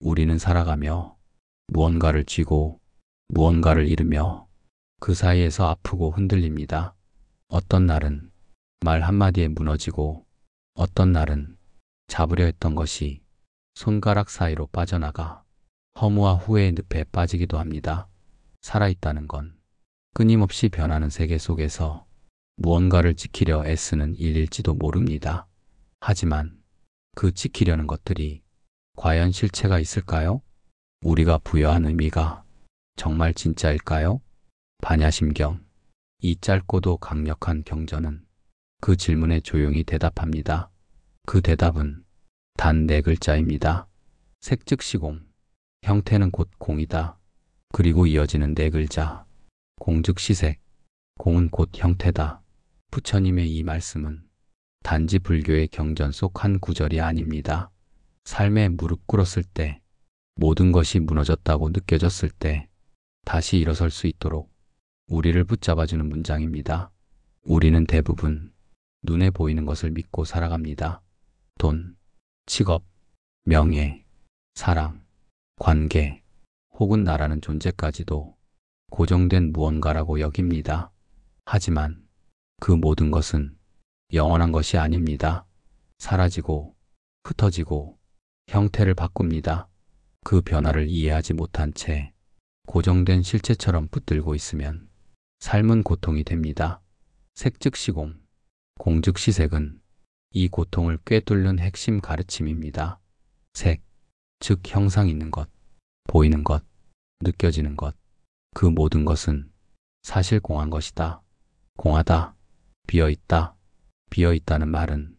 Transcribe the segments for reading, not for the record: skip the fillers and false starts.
우리는 살아가며 무언가를 쥐고 무언가를 잃으며 그 사이에서 아프고 흔들립니다. 어떤 날은 말 한마디에 무너지고 어떤 날은 잡으려 했던 것이 손가락 사이로 빠져나가 허무와 후회의 늪에 빠지기도 합니다. 살아있다는 건 끊임없이 변하는 세계 속에서 무언가를 지키려 애쓰는 일일지도 모릅니다. 하지만 그 지키려는 것들이 과연 실체가 있을까요? 우리가 부여한 의미가 정말 진짜일까요? 반야심경. 이 짧고도 강력한 경전은 그 질문에 조용히 대답합니다. 그 대답은 단 4글자입니다. 색즉시공. 형태는 곧 공이다. 그리고 이어지는 4글자. 공즉시색. 공은 곧 형태다. 부처님의 이 말씀은 단지 불교의 경전 속 한 구절이 아닙니다. 삶에 무릎 꿇었을 때, 모든 것이 무너졌다고 느껴졌을 때 다시 일어설 수 있도록 우리를 붙잡아주는 문장입니다. 우리는 대부분 눈에 보이는 것을 믿고 살아갑니다. 돈, 직업, 명예, 사랑, 관계, 혹은 나라는 존재까지도 고정된 무언가라고 여깁니다. 하지만 그 모든 것은 영원한 것이 아닙니다. 사라지고 흩어지고 형태를 바꿉니다. 그 변화를 이해하지 못한 채 고정된 실체처럼 붙들고 있으면 삶은 고통이 됩니다. 색즉시공, 공즉시색은 이 고통을 꿰뚫는 핵심 가르침입니다. 색, 즉 형상 있는 것, 보이는 것, 느껴지는 것, 그 모든 것은 사실 공한 것이다. 공하다, 비어있다. 비어있다는 말은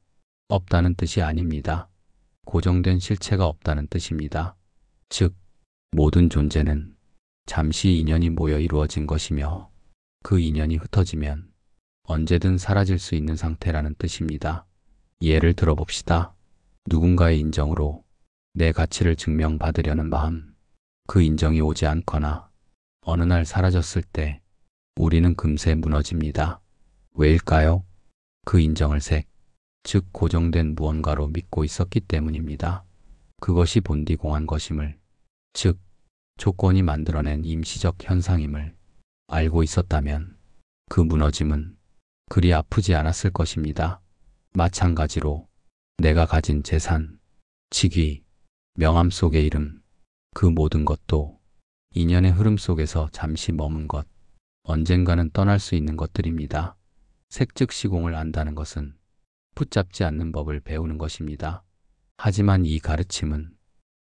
없다는 뜻이 아닙니다. 고정된 실체가 없다는 뜻입니다. 즉, 모든 존재는 잠시 인연이 모여 이루어진 것이며 그 인연이 흩어지면 언제든 사라질 수 있는 상태라는 뜻입니다. 예를 들어봅시다. 누군가의 인정으로 내 가치를 증명받으려는 마음, 그 인정이 오지 않거나 어느 날 사라졌을 때 우리는 금세 무너집니다. 왜일까요? 그 인정을 색, 즉 고정된 무언가로 믿고 있었기 때문입니다. 그것이 본디 공한 것임을, 즉 조건이 만들어낸 임시적 현상임을 알고 있었다면 그 무너짐은 그리 아프지 않았을 것입니다. 마찬가지로 내가 가진 재산, 직위, 명함 속의 이름, 그 모든 것도 인연의 흐름 속에서 잠시 머문 것, 언젠가는 떠날 수 있는 것들입니다. 색즉시공을 안다는 것은 붙잡지 않는 법을 배우는 것입니다. 하지만 이 가르침은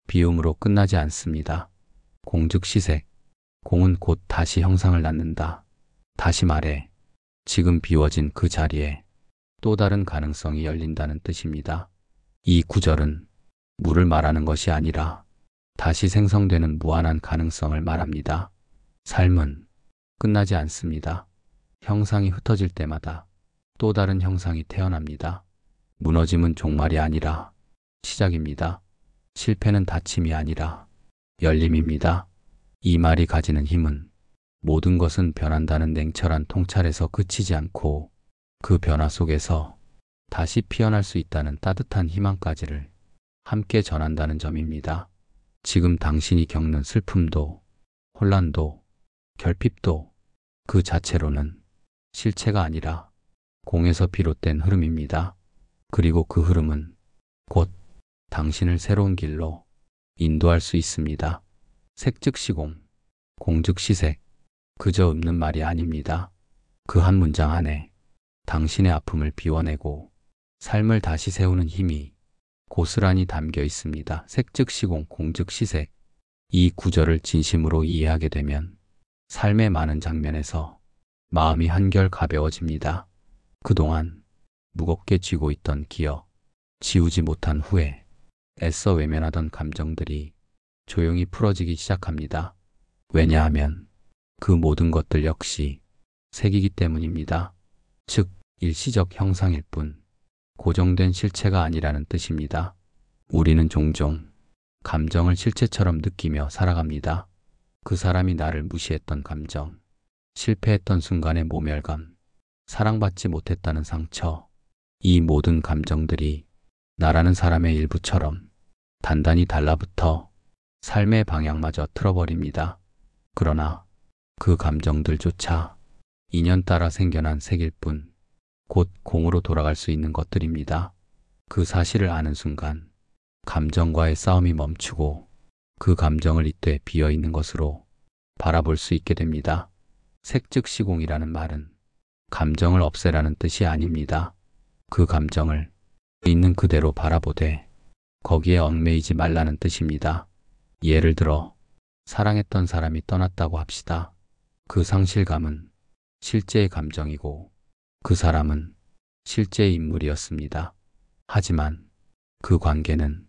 비움으로 끝나지 않습니다. 공즉시색, 공은 곧 다시 형상을 낳는다. 다시 말해, 지금 비워진 그 자리에 또 다른 가능성이 열린다는 뜻입니다. 이 구절은 물을 말하는 것이 아니라 다시 생성되는 무한한 가능성을 말합니다. 삶은 끝나지 않습니다. 형상이 흩어질 때마다 또 다른 형상이 태어납니다. 무너짐은 종말이 아니라 시작입니다. 실패는 닫힘이 아니라 열림입니다. 이 말이 가지는 힘은 모든 것은 변한다는 냉철한 통찰에서 그치지 않고 그 변화 속에서 다시 피어날 수 있다는 따뜻한 희망까지를 함께 전한다는 점입니다. 지금 당신이 겪는 슬픔도 혼란도 결핍도 그 자체로는 실체가 아니라 공에서 비롯된 흐름입니다. 그리고 그 흐름은 곧 당신을 새로운 길로 인도할 수 있습니다. 색즉시공, 공즉시색, 그저 읊는 말이 아닙니다. 그 한 문장 안에 당신의 아픔을 비워내고 삶을 다시 세우는 힘이 고스란히 담겨 있습니다. 색즉시공, 공즉시색. 이 구절을 진심으로 이해하게 되면 삶의 많은 장면에서 마음이 한결 가벼워집니다. 그동안 무겁게 쥐고 있던 기억, 지우지 못한 후회, 애써 외면하던 감정들이 조용히 풀어지기 시작합니다. 왜냐하면 그 모든 것들 역시 색이기 때문입니다. 즉, 일시적 형상일 뿐 고정된 실체가 아니라는 뜻입니다. 우리는 종종 감정을 실체처럼 느끼며 살아갑니다. 그 사람이 나를 무시했던 감정, 실패했던 순간의 모멸감, 사랑받지 못했다는 상처, 이 모든 감정들이 나라는 사람의 일부처럼 단단히 달라붙어 삶의 방향마저 틀어버립니다. 그러나 그 감정들조차 인연 따라 생겨난 색일 뿐, 곧 공으로 돌아갈 수 있는 것들입니다. 그 사실을 아는 순간 감정과의 싸움이 멈추고 그 감정을 이때 비어있는 것으로 바라볼 수 있게 됩니다. 색즉시공이라는 말은 감정을 없애라는 뜻이 아닙니다. 그 감정을 있는 그대로 바라보되 거기에 얽매이지 말라는 뜻입니다. 예를 들어 사랑했던 사람이 떠났다고 합시다. 그 상실감은 실제의 감정이고 그 사람은 실제의 인물이었습니다. 하지만 그 관계는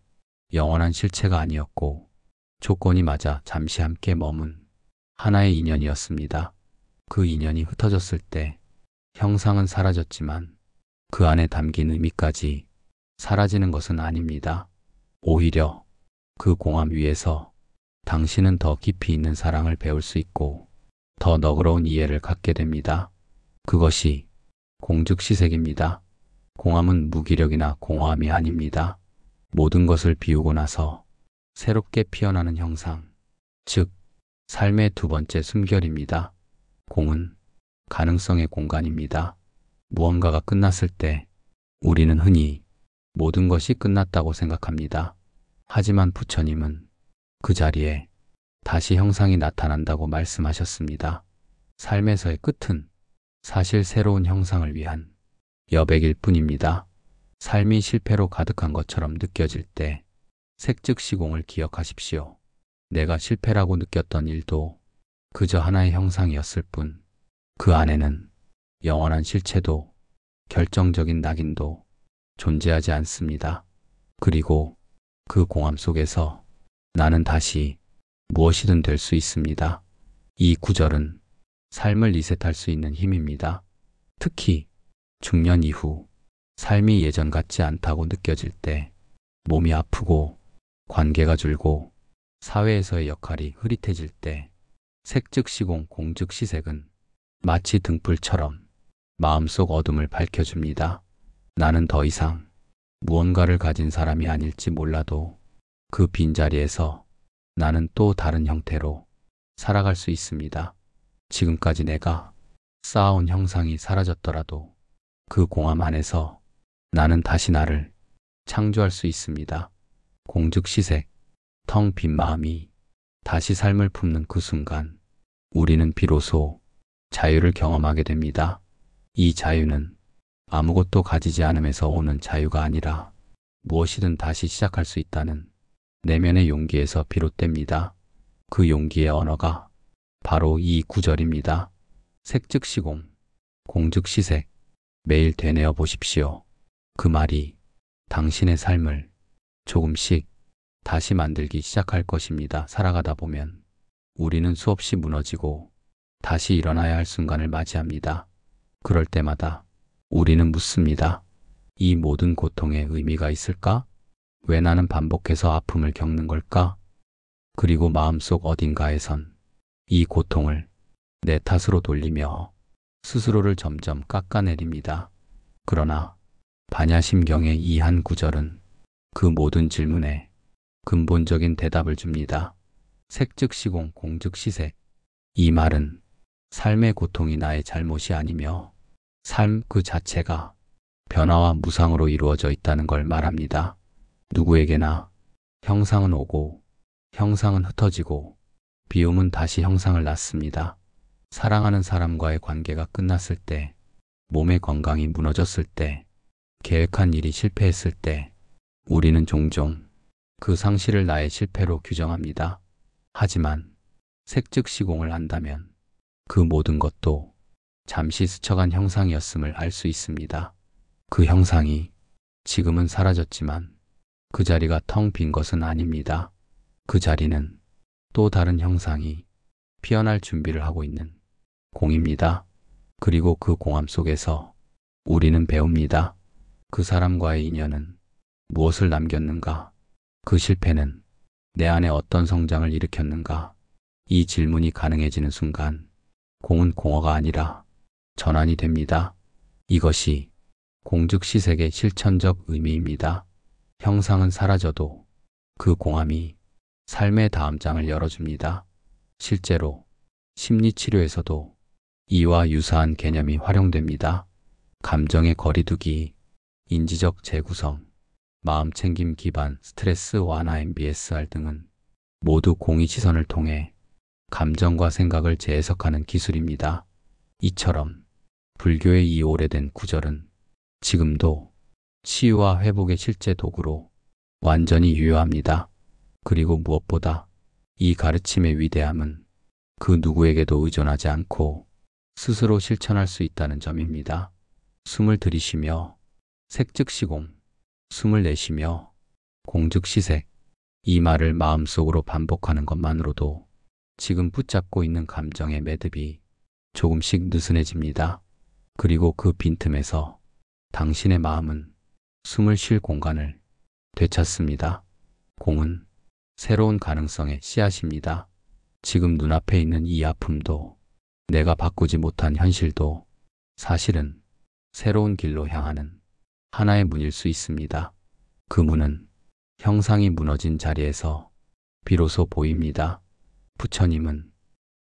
영원한 실체가 아니었고 조건이 맞아 잠시 함께 머문 하나의 인연이었습니다. 그 인연이 흩어졌을 때 형상은 사라졌지만 그 안에 담긴 의미까지 사라지는 것은 아닙니다. 오히려 그 공함 위에서 당신은 더 깊이 있는 사랑을 배울 수 있고 더 너그러운 이해를 갖게 됩니다. 그것이 공즉시색입니다. 공함은 무기력이나 공허함이 아닙니다. 모든 것을 비우고 나서 새롭게 피어나는 형상, 즉 삶의 두 번째 숨결입니다. 공은 가능성의 공간입니다. 무언가가 끝났을 때 우리는 흔히 모든 것이 끝났다고 생각합니다. 하지만 부처님은 그 자리에 다시 형상이 나타난다고 말씀하셨습니다. 삶에서의 끝은 사실 새로운 형상을 위한 여백일 뿐입니다. 삶이 실패로 가득한 것처럼 느껴질 때 색즉시공을 기억하십시오. 내가 실패라고 느꼈던 일도 그저 하나의 형상이었을 뿐, 그 안에는 영원한 실체도 결정적인 낙인도 존재하지 않습니다. 그리고 그 공함 속에서 나는 다시 무엇이든 될 수 있습니다. 이 구절은 삶을 리셋할 수 있는 힘입니다. 특히 중년 이후 삶이 예전 같지 않다고 느껴질 때, 몸이 아프고 관계가 줄고 사회에서의 역할이 흐릿해질 때 색즉시공 공즉시색은 마치 등불처럼 마음속 어둠을 밝혀줍니다. 나는 더 이상 무언가를 가진 사람이 아닐지 몰라도 그 빈자리에서 나는 또 다른 형태로 살아갈 수 있습니다. 지금까지 내가 쌓아온 형상이 사라졌더라도 그 공함 안에서 나는 다시 나를 창조할 수 있습니다. 공즉시색, 텅 빈 마음이 다시 삶을 품는 그 순간 우리는 비로소 자유를 경험하게 됩니다. 이 자유는 아무것도 가지지 않음에서 오는 자유가 아니라 무엇이든 다시 시작할 수 있다는 내면의 용기에서 비롯됩니다. 그 용기의 언어가 바로 이 구절입니다. 색즉시공, 공즉시색, 매일 되뇌어 보십시오. 그 말이 당신의 삶을 조금씩 다시 만들기 시작할 것입니다. 살아가다 보면 우리는 수없이 무너지고 다시 일어나야 할 순간을 맞이합니다. 그럴 때마다 우리는 묻습니다. 이 모든 고통에 의미가 있을까? 왜 나는 반복해서 아픔을 겪는 걸까? 그리고 마음속 어딘가에선 이 고통을 내 탓으로 돌리며 스스로를 점점 깎아내립니다. 그러나 반야심경의 이 한 구절은 그 모든 질문에 근본적인 대답을 줍니다. 색즉시공 공즉시색. 이 말은 삶의 고통이 나의 잘못이 아니며 삶 그 자체가 변화와 무상으로 이루어져 있다는 걸 말합니다. 누구에게나 형상은 오고 형상은 흩어지고 비움은 다시 형상을 낳습니다. 사랑하는 사람과의 관계가 끝났을 때, 몸의 건강이 무너졌을 때, 계획한 일이 실패했을 때 우리는 종종 그 상실을 나의 실패로 규정합니다. 하지만 색즉시공을 안다면 그 모든 것도 잠시 스쳐간 형상이었음을 알 수 있습니다. 그 형상이 지금은 사라졌지만 그 자리가 텅 빈 것은 아닙니다. 그 자리는 또 다른 형상이 피어날 준비를 하고 있는 공입니다. 그리고 그 공함 속에서 우리는 배웁니다. 그 사람과의 인연은 무엇을 남겼는가? 그 실패는 내 안에 어떤 성장을 일으켰는가? 이 질문이 가능해지는 순간 공은 공허가 아니라 전환이 됩니다. 이것이 공즉시색의 실천적 의미입니다. 형상은 사라져도 그 공함이 삶의 다음 장을 열어줍니다. 실제로 심리치료에서도 이와 유사한 개념이 활용됩니다. 감정의 거리두기, 인지적 재구성, 마음챙김 기반 스트레스 완화 MBSR 등은 모두 공의 시선을 통해 감정과 생각을 재해석하는 기술입니다. 이처럼 불교의 이 오래된 구절은 지금도 치유와 회복의 실제 도구로 완전히 유효합니다. 그리고 무엇보다 이 가르침의 위대함은 그 누구에게도 의존하지 않고 스스로 실천할 수 있다는 점입니다. 숨을 들이쉬며 색즉시공, 숨을 내쉬며 공즉시색, 이 말을 마음속으로 반복하는 것만으로도 지금 붙잡고 있는 감정의 매듭이 조금씩 느슨해집니다. 그리고 그 빈틈에서 당신의 마음은 숨을 쉴 공간을 되찾습니다. 공은 새로운 가능성의 씨앗입니다. 지금 눈앞에 있는 이 아픔도 내가 바꾸지 못한 현실도 사실은 새로운 길로 향하는 하나의 문일 수 있습니다. 그 문은 형상이 무너진 자리에서 비로소 보입니다. 부처님은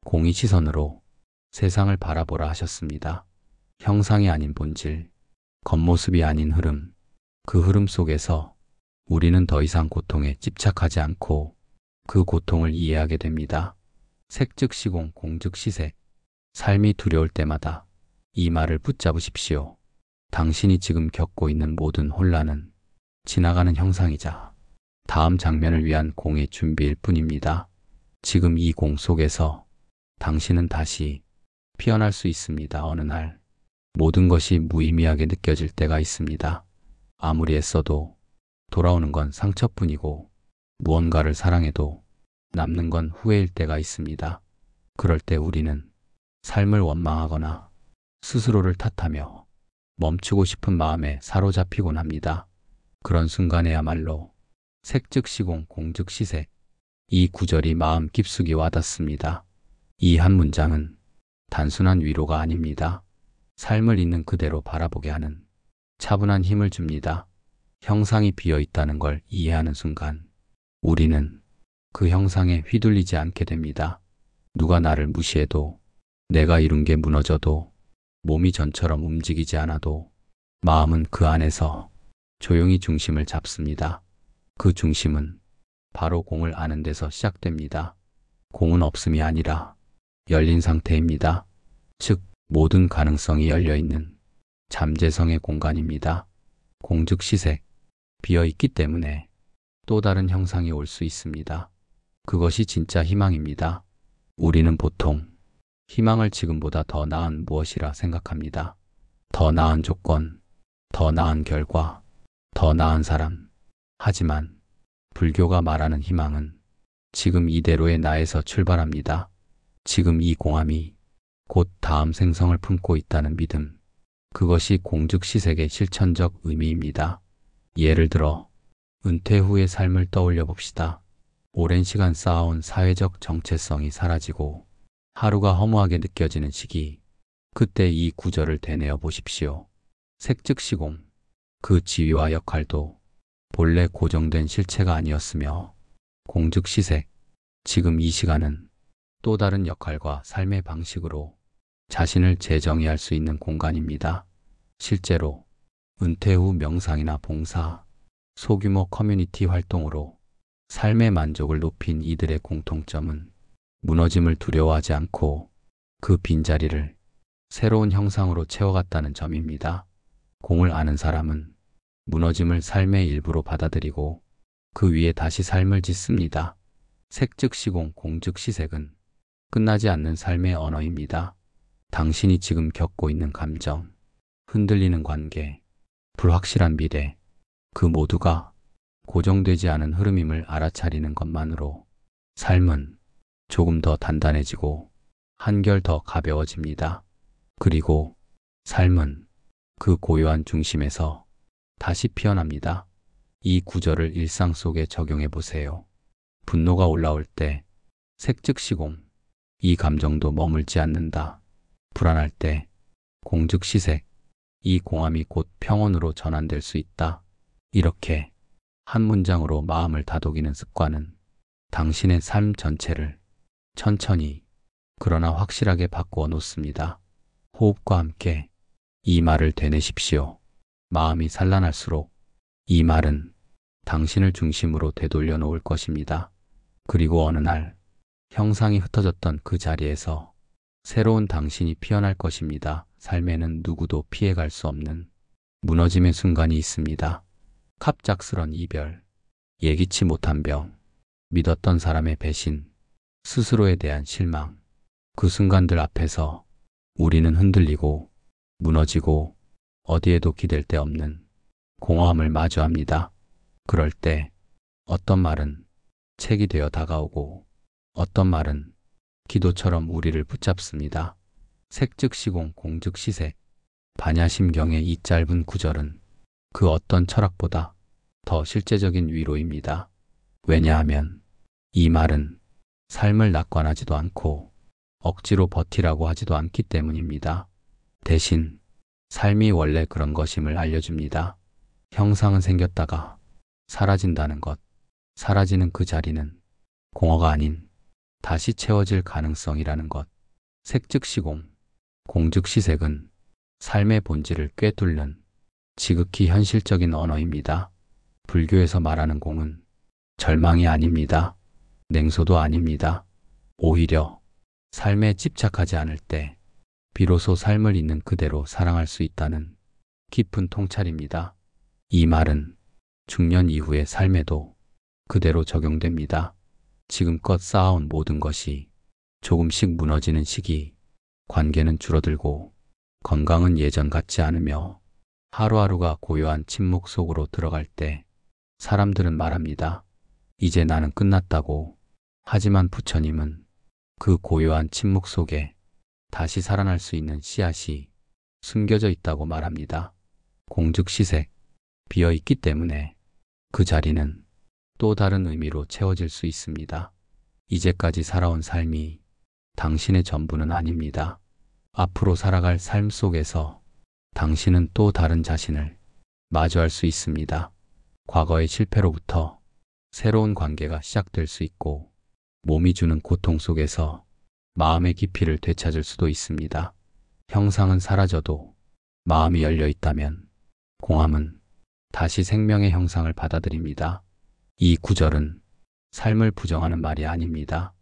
공의 시선으로 세상을 바라보라 하셨습니다. 형상이 아닌 본질, 겉모습이 아닌 흐름, 그 흐름 속에서 우리는 더 이상 고통에 집착하지 않고 그 고통을 이해하게 됩니다. 색즉시공, 공즉시색. 삶이 두려울 때마다 이 말을 붙잡으십시오. 당신이 지금 겪고 있는 모든 혼란은 지나가는 형상이자 다음 장면을 위한 공의 준비일 뿐입니다. 지금 이 공 속에서 당신은 다시 피어날 수 있습니다. 어느 날 모든 것이 무의미하게 느껴질 때가 있습니다. 아무리 애써도 돌아오는 건 상처뿐이고 무언가를 사랑해도 남는 건 후회일 때가 있습니다. 그럴 때 우리는 삶을 원망하거나 스스로를 탓하며 멈추고 싶은 마음에 사로잡히곤 합니다. 그런 순간에야말로 색즉시공, 공즉시색, 이 구절이 마음 깊숙이 와닿습니다. 이 한 문장은 단순한 위로가 아닙니다. 삶을 있는 그대로 바라보게 하는 차분한 힘을 줍니다. 형상이 비어 있다는 걸 이해하는 순간 우리는 그 형상에 휘둘리지 않게 됩니다. 누가 나를 무시해도, 내가 이룬 게 무너져도, 몸이 전처럼 움직이지 않아도 마음은 그 안에서 조용히 중심을 잡습니다. 그 중심은 바로 공을 아는 데서 시작됩니다. 공은 없음이 아니라 열린 상태입니다. 즉 모든 가능성이 열려있는 잠재성의 공간입니다. 공즉시색, 비어있기 때문에 또 다른 형상이 올 수 있습니다. 그것이 진짜 희망입니다. 우리는 보통 희망을 지금보다 더 나은 무엇이라 생각합니다. 더 나은 조건, 더 나은 결과, 더 나은 사람. 하지만 불교가 말하는 희망은 지금 이대로의 나에서 출발합니다. 지금 이 공함이 곧 다음 생성을 품고 있다는 믿음. 그것이 공즉시색의 실천적 의미입니다. 예를 들어 은퇴 후의 삶을 떠올려 봅시다. 오랜 시간 쌓아온 사회적 정체성이 사라지고 하루가 허무하게 느껴지는 시기. 그때 이 구절을 되뇌어 보십시오. 색즉시공, 그 지위와 역할도 본래 고정된 실체가 아니었으며 공즉시색, 지금 이 시간은 또 다른 역할과 삶의 방식으로 자신을 재정의할 수 있는 공간입니다. 실제로 은퇴 후 명상이나 봉사, 소규모 커뮤니티 활동으로 삶의 만족을 높인 이들의 공통점은 무너짐을 두려워하지 않고 그 빈자리를 새로운 형상으로 채워갔다는 점입니다. 공을 아는 사람은 무너짐을 삶의 일부로 받아들이고 그 위에 다시 삶을 짓습니다. 색즉시공, 공즉시색은 끝나지 않는 삶의 언어입니다. 당신이 지금 겪고 있는 감정, 흔들리는 관계, 불확실한 미래, 그 모두가 고정되지 않은 흐름임을 알아차리는 것만으로 삶은 조금 더 단단해지고 한결 더 가벼워집니다. 그리고 삶은 그 고요한 중심에서 다시 피어납니다. 이 구절을 일상 속에 적용해 보세요. 분노가 올라올 때 색즉시공, 이 감정도 머물지 않는다. 불안할 때 공즉시색, 이 공함이 곧 평온으로 전환될 수 있다. 이렇게 한 문장으로 마음을 다독이는 습관은 당신의 삶 전체를 천천히 그러나 확실하게 바꾸어 놓습니다. 호흡과 함께 이 말을 되뇌십시오. 마음이 산란할수록 이 말은 당신을 중심으로 되돌려 놓을 것입니다. 그리고 어느 날 형상이 흩어졌던 그 자리에서 새로운 당신이 피어날 것입니다. 삶에는 누구도 피해갈 수 없는 무너짐의 순간이 있습니다. 갑작스런 이별, 예기치 못한 병, 믿었던 사람의 배신, 스스로에 대한 실망. 그 순간들 앞에서 우리는 흔들리고 무너지고 어디에도 기댈 데 없는 공허함을 마주합니다. 그럴 때 어떤 말은 책이 되어 다가오고 어떤 말은 기도처럼 우리를 붙잡습니다. 색즉시공 공즉시색. 반야심경의 이 짧은 구절은 그 어떤 철학보다 더 실제적인 위로입니다. 왜냐하면 이 말은 삶을 낙관하지도 않고 억지로 버티라고 하지도 않기 때문입니다. 대신 삶이 원래 그런 것임을 알려줍니다. 형상은 생겼다가 사라진다는 것, 사라지는 그 자리는 공허가 아닌 다시 채워질 가능성이라는 것. 색즉시공, 공즉시색은 삶의 본질을 꿰뚫는 지극히 현실적인 언어입니다. 불교에서 말하는 공은 절망이 아닙니다. 냉소도 아닙니다. 오히려 삶에 집착하지 않을 때 비로소 삶을 있는 그대로 사랑할 수 있다는 깊은 통찰입니다. 이 말은 중년 이후의 삶에도 그대로 적용됩니다. 지금껏 쌓아온 모든 것이 조금씩 무너지는 시기, 관계는 줄어들고 건강은 예전 같지 않으며 하루하루가 고요한 침묵 속으로 들어갈 때 사람들은 말합니다. 이제 나는 끝났다고. 하지만 부처님은 그 고요한 침묵 속에 다시 살아날 수 있는 씨앗이 숨겨져 있다고 말합니다. 공즉시색, 비어있기 때문에 그 자리는 또 다른 의미로 채워질 수 있습니다. 이제까지 살아온 삶이 당신의 전부는 아닙니다. 앞으로 살아갈 삶 속에서 당신은 또 다른 자신을 마주할 수 있습니다. 과거의 실패로부터 새로운 관계가 시작될 수 있고 몸이 주는 고통 속에서 마음의 깊이를 되찾을 수도 있습니다. 형상은 사라져도 마음이 열려 있다면 공함은 다시 생명의 형상을 받아들입니다. 이 구절은 삶을 부정하는 말이 아닙니다.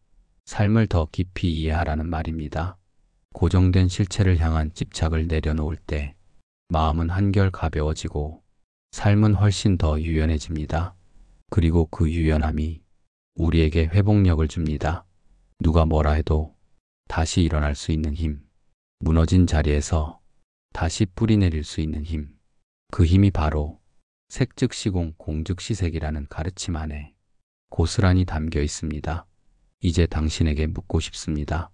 삶을 더 깊이 이해하라는 말입니다. 고정된 실체를 향한 집착을 내려놓을 때 마음은 한결 가벼워지고 삶은 훨씬 더 유연해집니다. 그리고 그 유연함이 우리에게 회복력을 줍니다. 누가 뭐라 해도 다시 일어날 수 있는 힘, 무너진 자리에서 다시 뿌리내릴 수 있는 힘. 그 힘이 바로 색즉시공 공즉시색이라는 가르침 안에 고스란히 담겨 있습니다. 이제 당신에게 묻고 싶습니다.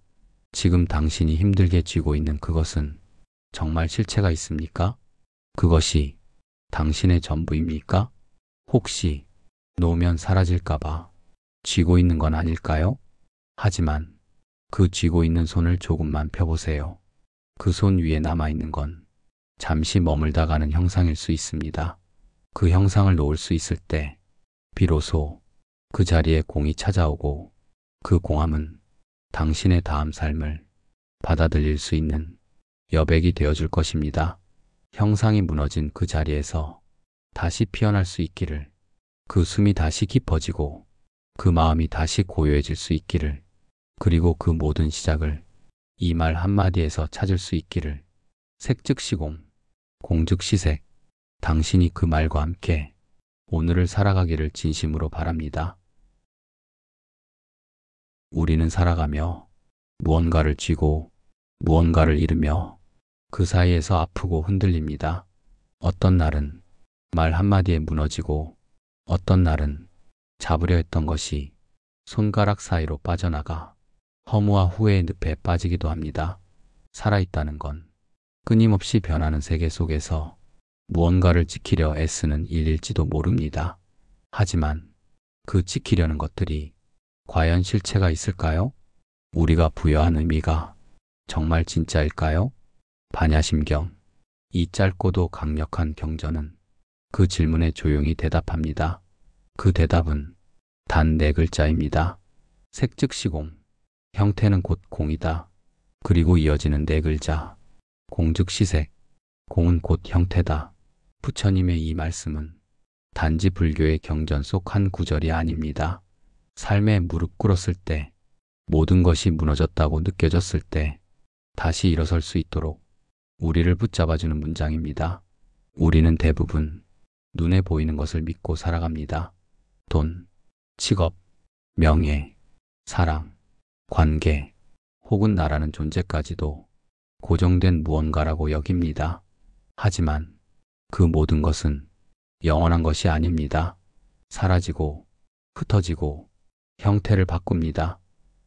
지금 당신이 힘들게 쥐고 있는 그것은 정말 실체가 있습니까? 그것이 당신의 전부입니까? 혹시 놓으면 사라질까봐 쥐고 있는 건 아닐까요? 하지만 그 쥐고 있는 손을 조금만 펴보세요. 그 손 위에 남아있는 건 잠시 머물다 가는 형상일 수 있습니다. 그 형상을 놓을 수 있을 때 비로소 그 자리에 공이 찾아오고 그 공함은 당신의 다음 삶을 받아들일 수 있는 여백이 되어줄 것입니다. 형상이 무너진 그 자리에서 다시 피어날 수 있기를, 그 숨이 다시 깊어지고 그 마음이 다시 고요해질 수 있기를, 그리고 그 모든 시작을 이 말 한마디에서 찾을 수 있기를. 색즉시공, 공즉시색. 당신이 그 말과 함께 오늘을 살아가기를 진심으로 바랍니다. 우리는 살아가며 무언가를 쥐고 무언가를 잃으며 그 사이에서 아프고 흔들립니다. 어떤 날은 말 한마디에 무너지고 어떤 날은 잡으려 했던 것이 손가락 사이로 빠져나가 허무와 후회의 늪에 빠지기도 합니다. 살아있다는 건 끊임없이 변하는 세계 속에서 무언가를 지키려 애쓰는 일일지도 모릅니다. 하지만 그 지키려는 것들이 과연 실체가 있을까요? 우리가 부여한 의미가 정말 진짜일까요? 반야심경, 이 짧고도 강력한 경전은 그 질문에 조용히 대답합니다. 그 대답은 단 네 글자입니다. 색즉시공. 형태는 곧 공이다. 그리고 이어지는 네 글자. 공즉시색. 공은 곧 형태다. 부처님의 이 말씀은 단지 불교의 경전 속 한 구절이 아닙니다. 삶에 무릎 꿇었을 때, 모든 것이 무너졌다고 느껴졌을 때 다시 일어설 수 있도록 우리를 붙잡아주는 문장입니다. 우리는 대부분 눈에 보이는 것을 믿고 살아갑니다. 돈, 직업, 명예, 사랑, 관계, 혹은 나라는 존재까지도 고정된 무언가라고 여깁니다. 하지만 그 모든 것은 영원한 것이 아닙니다. 사라지고 흩어지고 형태를 바꿉니다.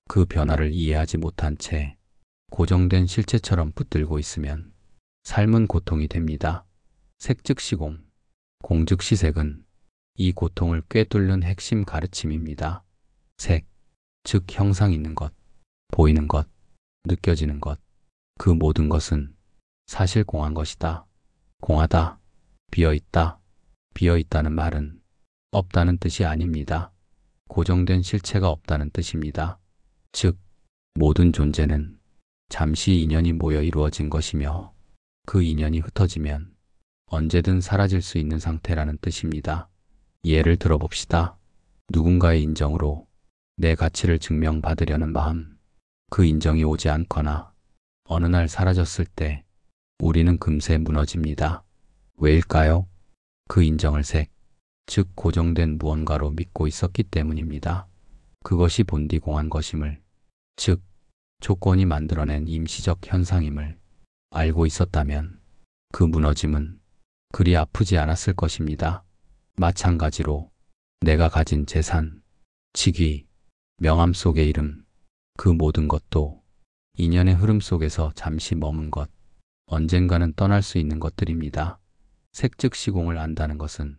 그 변화를 이해하지 못한 채 고정된 실체처럼 붙들고 있으면 삶은 고통이 됩니다. 색즉시공, 공즉시색은 이 고통을 꿰뚫는 핵심 가르침입니다. 색, 즉 형상 있는 것, 보이는 것, 느껴지는 것, 그 모든 것은 사실 공한 것이다. 공하다, 비어있다. 비어있다는 말은 없다는 뜻이 아닙니다. 고정된 실체가 없다는 뜻입니다. 즉, 모든 존재는 잠시 인연이 모여 이루어진 것이며 그 인연이 흩어지면 언제든 사라질 수 있는 상태라는 뜻입니다. 예를 들어봅시다. 누군가의 인정으로 내 가치를 증명받으려는 마음, 그 인정이 오지 않거나 어느 날 사라졌을 때 우리는 금세 무너집니다. 왜일까요? 그 인정을 색, 즉 고정된 무언가로 믿고 있었기 때문입니다. 그것이 본디 공한 것임을, 즉 조건이 만들어낸 임시적 현상임을 알고 있었다면 그 무너짐은 그리 아프지 않았을 것입니다. 마찬가지로 내가 가진 재산, 직위, 명함 속의 이름, 그 모든 것도 인연의 흐름 속에서 잠시 머문 것, 언젠가는 떠날 수 있는 것들입니다. 색즉시공을 안다는 것은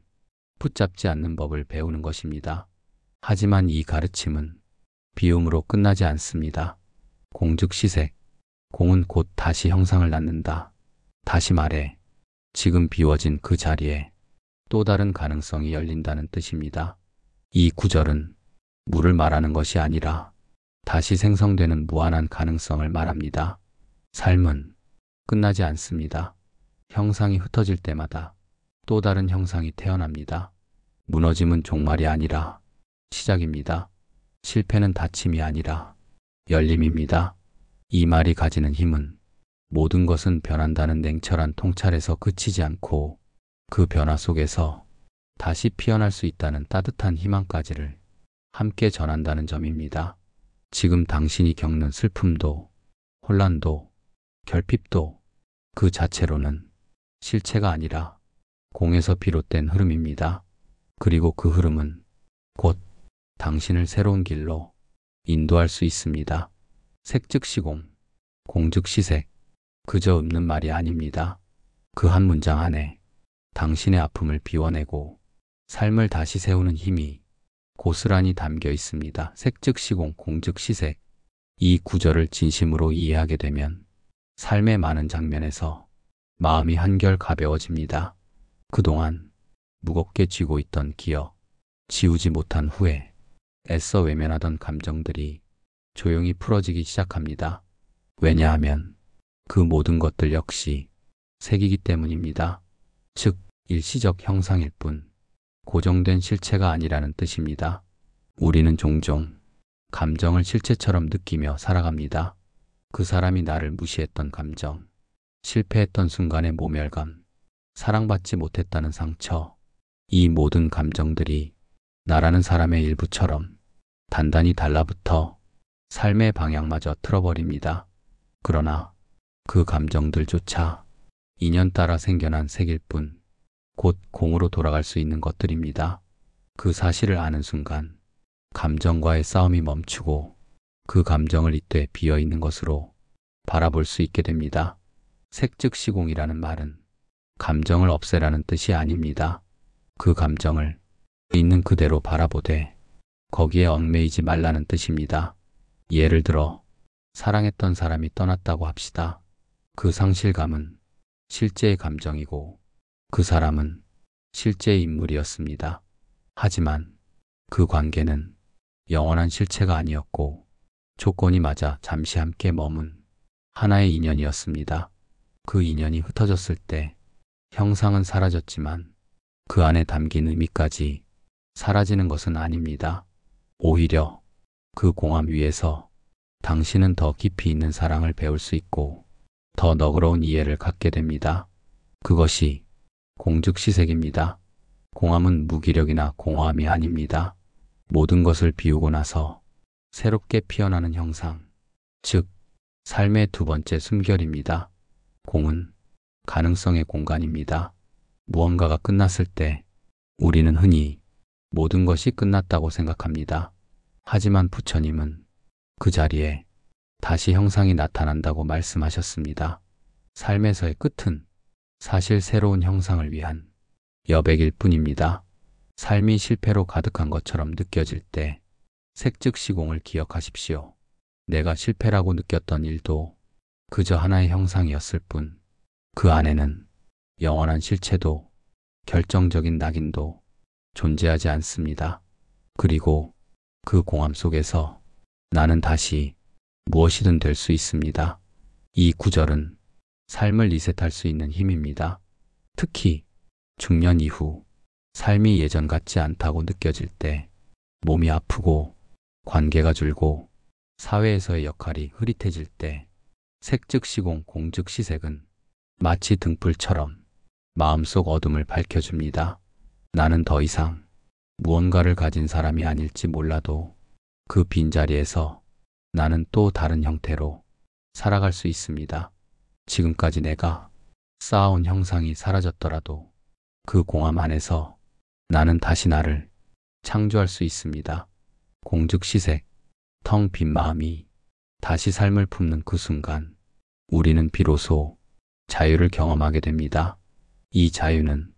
붙잡지 않는 법을 배우는 것입니다. 하지만 이 가르침은 비움으로 끝나지 않습니다. 공즉시색, 공은 곧 다시 형상을 낳는다. 다시 말해, 지금 비워진 그 자리에 또 다른 가능성이 열린다는 뜻입니다. 이 구절은 물을 말하는 것이 아니라 다시 생성되는 무한한 가능성을 말합니다. 삶은 끝나지 않습니다. 형상이 흩어질 때마다 또 다른 형상이 태어납니다. 무너짐은 종말이 아니라 시작입니다. 실패는 닫힘이 아니라 열림입니다. 이 말이 가지는 힘은 모든 것은 변한다는 냉철한 통찰에서 그치지 않고 그 변화 속에서 다시 피어날 수 있다는 따뜻한 희망까지를 함께 전한다는 점입니다. 지금 당신이 겪는 슬픔도, 혼란도, 결핍도 그 자체로는 실체가 아니라 공에서 비롯된 흐름입니다. 그리고 그 흐름은 곧 당신을 새로운 길로 인도할 수 있습니다. 색즉시공, 공즉시색, 그저 읊는 말이 아닙니다. 그 한 문장 안에 당신의 아픔을 비워내고 삶을 다시 세우는 힘이 고스란히 담겨 있습니다. 색즉시공, 공즉시색. 이 구절을 진심으로 이해하게 되면 삶의 많은 장면에서 마음이 한결 가벼워집니다. 그동안 무겁게 쥐고 있던 기억, 지우지 못한 후회, 애써 외면하던 감정들이 조용히 풀어지기 시작합니다. 왜냐하면 그 모든 것들 역시 색이기 때문입니다. 즉, 일시적 형상일 뿐 고정된 실체가 아니라는 뜻입니다. 우리는 종종 감정을 실체처럼 느끼며 살아갑니다. 그 사람이 나를 무시했던 감정, 실패했던 순간의 모멸감, 사랑받지 못했다는 상처, 이 모든 감정들이 나라는 사람의 일부처럼 단단히 달라붙어 삶의 방향마저 틀어버립니다. 그러나 그 감정들조차 인연 따라 생겨난 색일 뿐 곧 공으로 돌아갈 수 있는 것들입니다. 그 사실을 아는 순간 감정과의 싸움이 멈추고 그 감정을 이때 비어있는 것으로 바라볼 수 있게 됩니다. 색즉시공이라는 말은 감정을 없애라는 뜻이 아닙니다. 그 감정을 있는 그대로 바라보되 거기에 얽매이지 말라는 뜻입니다. 예를 들어 사랑했던 사람이 떠났다고 합시다. 그 상실감은 실제의 감정이고 그 사람은 실제의 인물이었습니다. 하지만 그 관계는 영원한 실체가 아니었고 조건이 맞아 잠시 함께 머문 하나의 인연이었습니다. 그 인연이 흩어졌을 때 형상은 사라졌지만 그 안에 담긴 의미까지 사라지는 것은 아닙니다. 오히려 그 공함 위에서 당신은 더 깊이 있는 사랑을 배울 수 있고 더 너그러운 이해를 갖게 됩니다. 그것이 공즉시색입니다. 공함은 무기력이나 공허함이 아닙니다. 모든 것을 비우고 나서 새롭게 피어나는 형상, 즉 삶의 두 번째 숨결입니다. 공은 가능성의 공간입니다. 무언가가 끝났을 때 우리는 흔히 모든 것이 끝났다고 생각합니다. 하지만 부처님은 그 자리에 다시 형상이 나타난다고 말씀하셨습니다. 삶에서의 끝은 사실 새로운 형상을 위한 여백일 뿐입니다. 삶이 실패로 가득한 것처럼 느껴질 때 색즉시공을 기억하십시오. 내가 실패라고 느꼈던 일도 그저 하나의 형상이었을 뿐, 그 안에는 영원한 실체도 결정적인 낙인도 존재하지 않습니다. 그리고 그 공함 속에서 나는 다시 무엇이든 될 수 있습니다. 이 구절은 삶을 리셋할 수 있는 힘입니다. 특히 중년 이후 삶이 예전 같지 않다고 느껴질 때, 몸이 아프고 관계가 줄고 사회에서의 역할이 흐릿해질 때, 색즉시공 공즉시색은 마치 등불처럼 마음속 어둠을 밝혀줍니다. 나는 더 이상 무언가를 가진 사람이 아닐지 몰라도 그 빈자리에서 나는 또 다른 형태로 살아갈 수 있습니다. 지금까지 내가 쌓아온 형상이 사라졌더라도 그 공함 안에서 나는 다시 나를 창조할 수 있습니다. 공즉시색, 텅 빈 마음이 다시 삶을 품는 그 순간 우리는 비로소 자유를 경험하게 됩니다. 이 자유는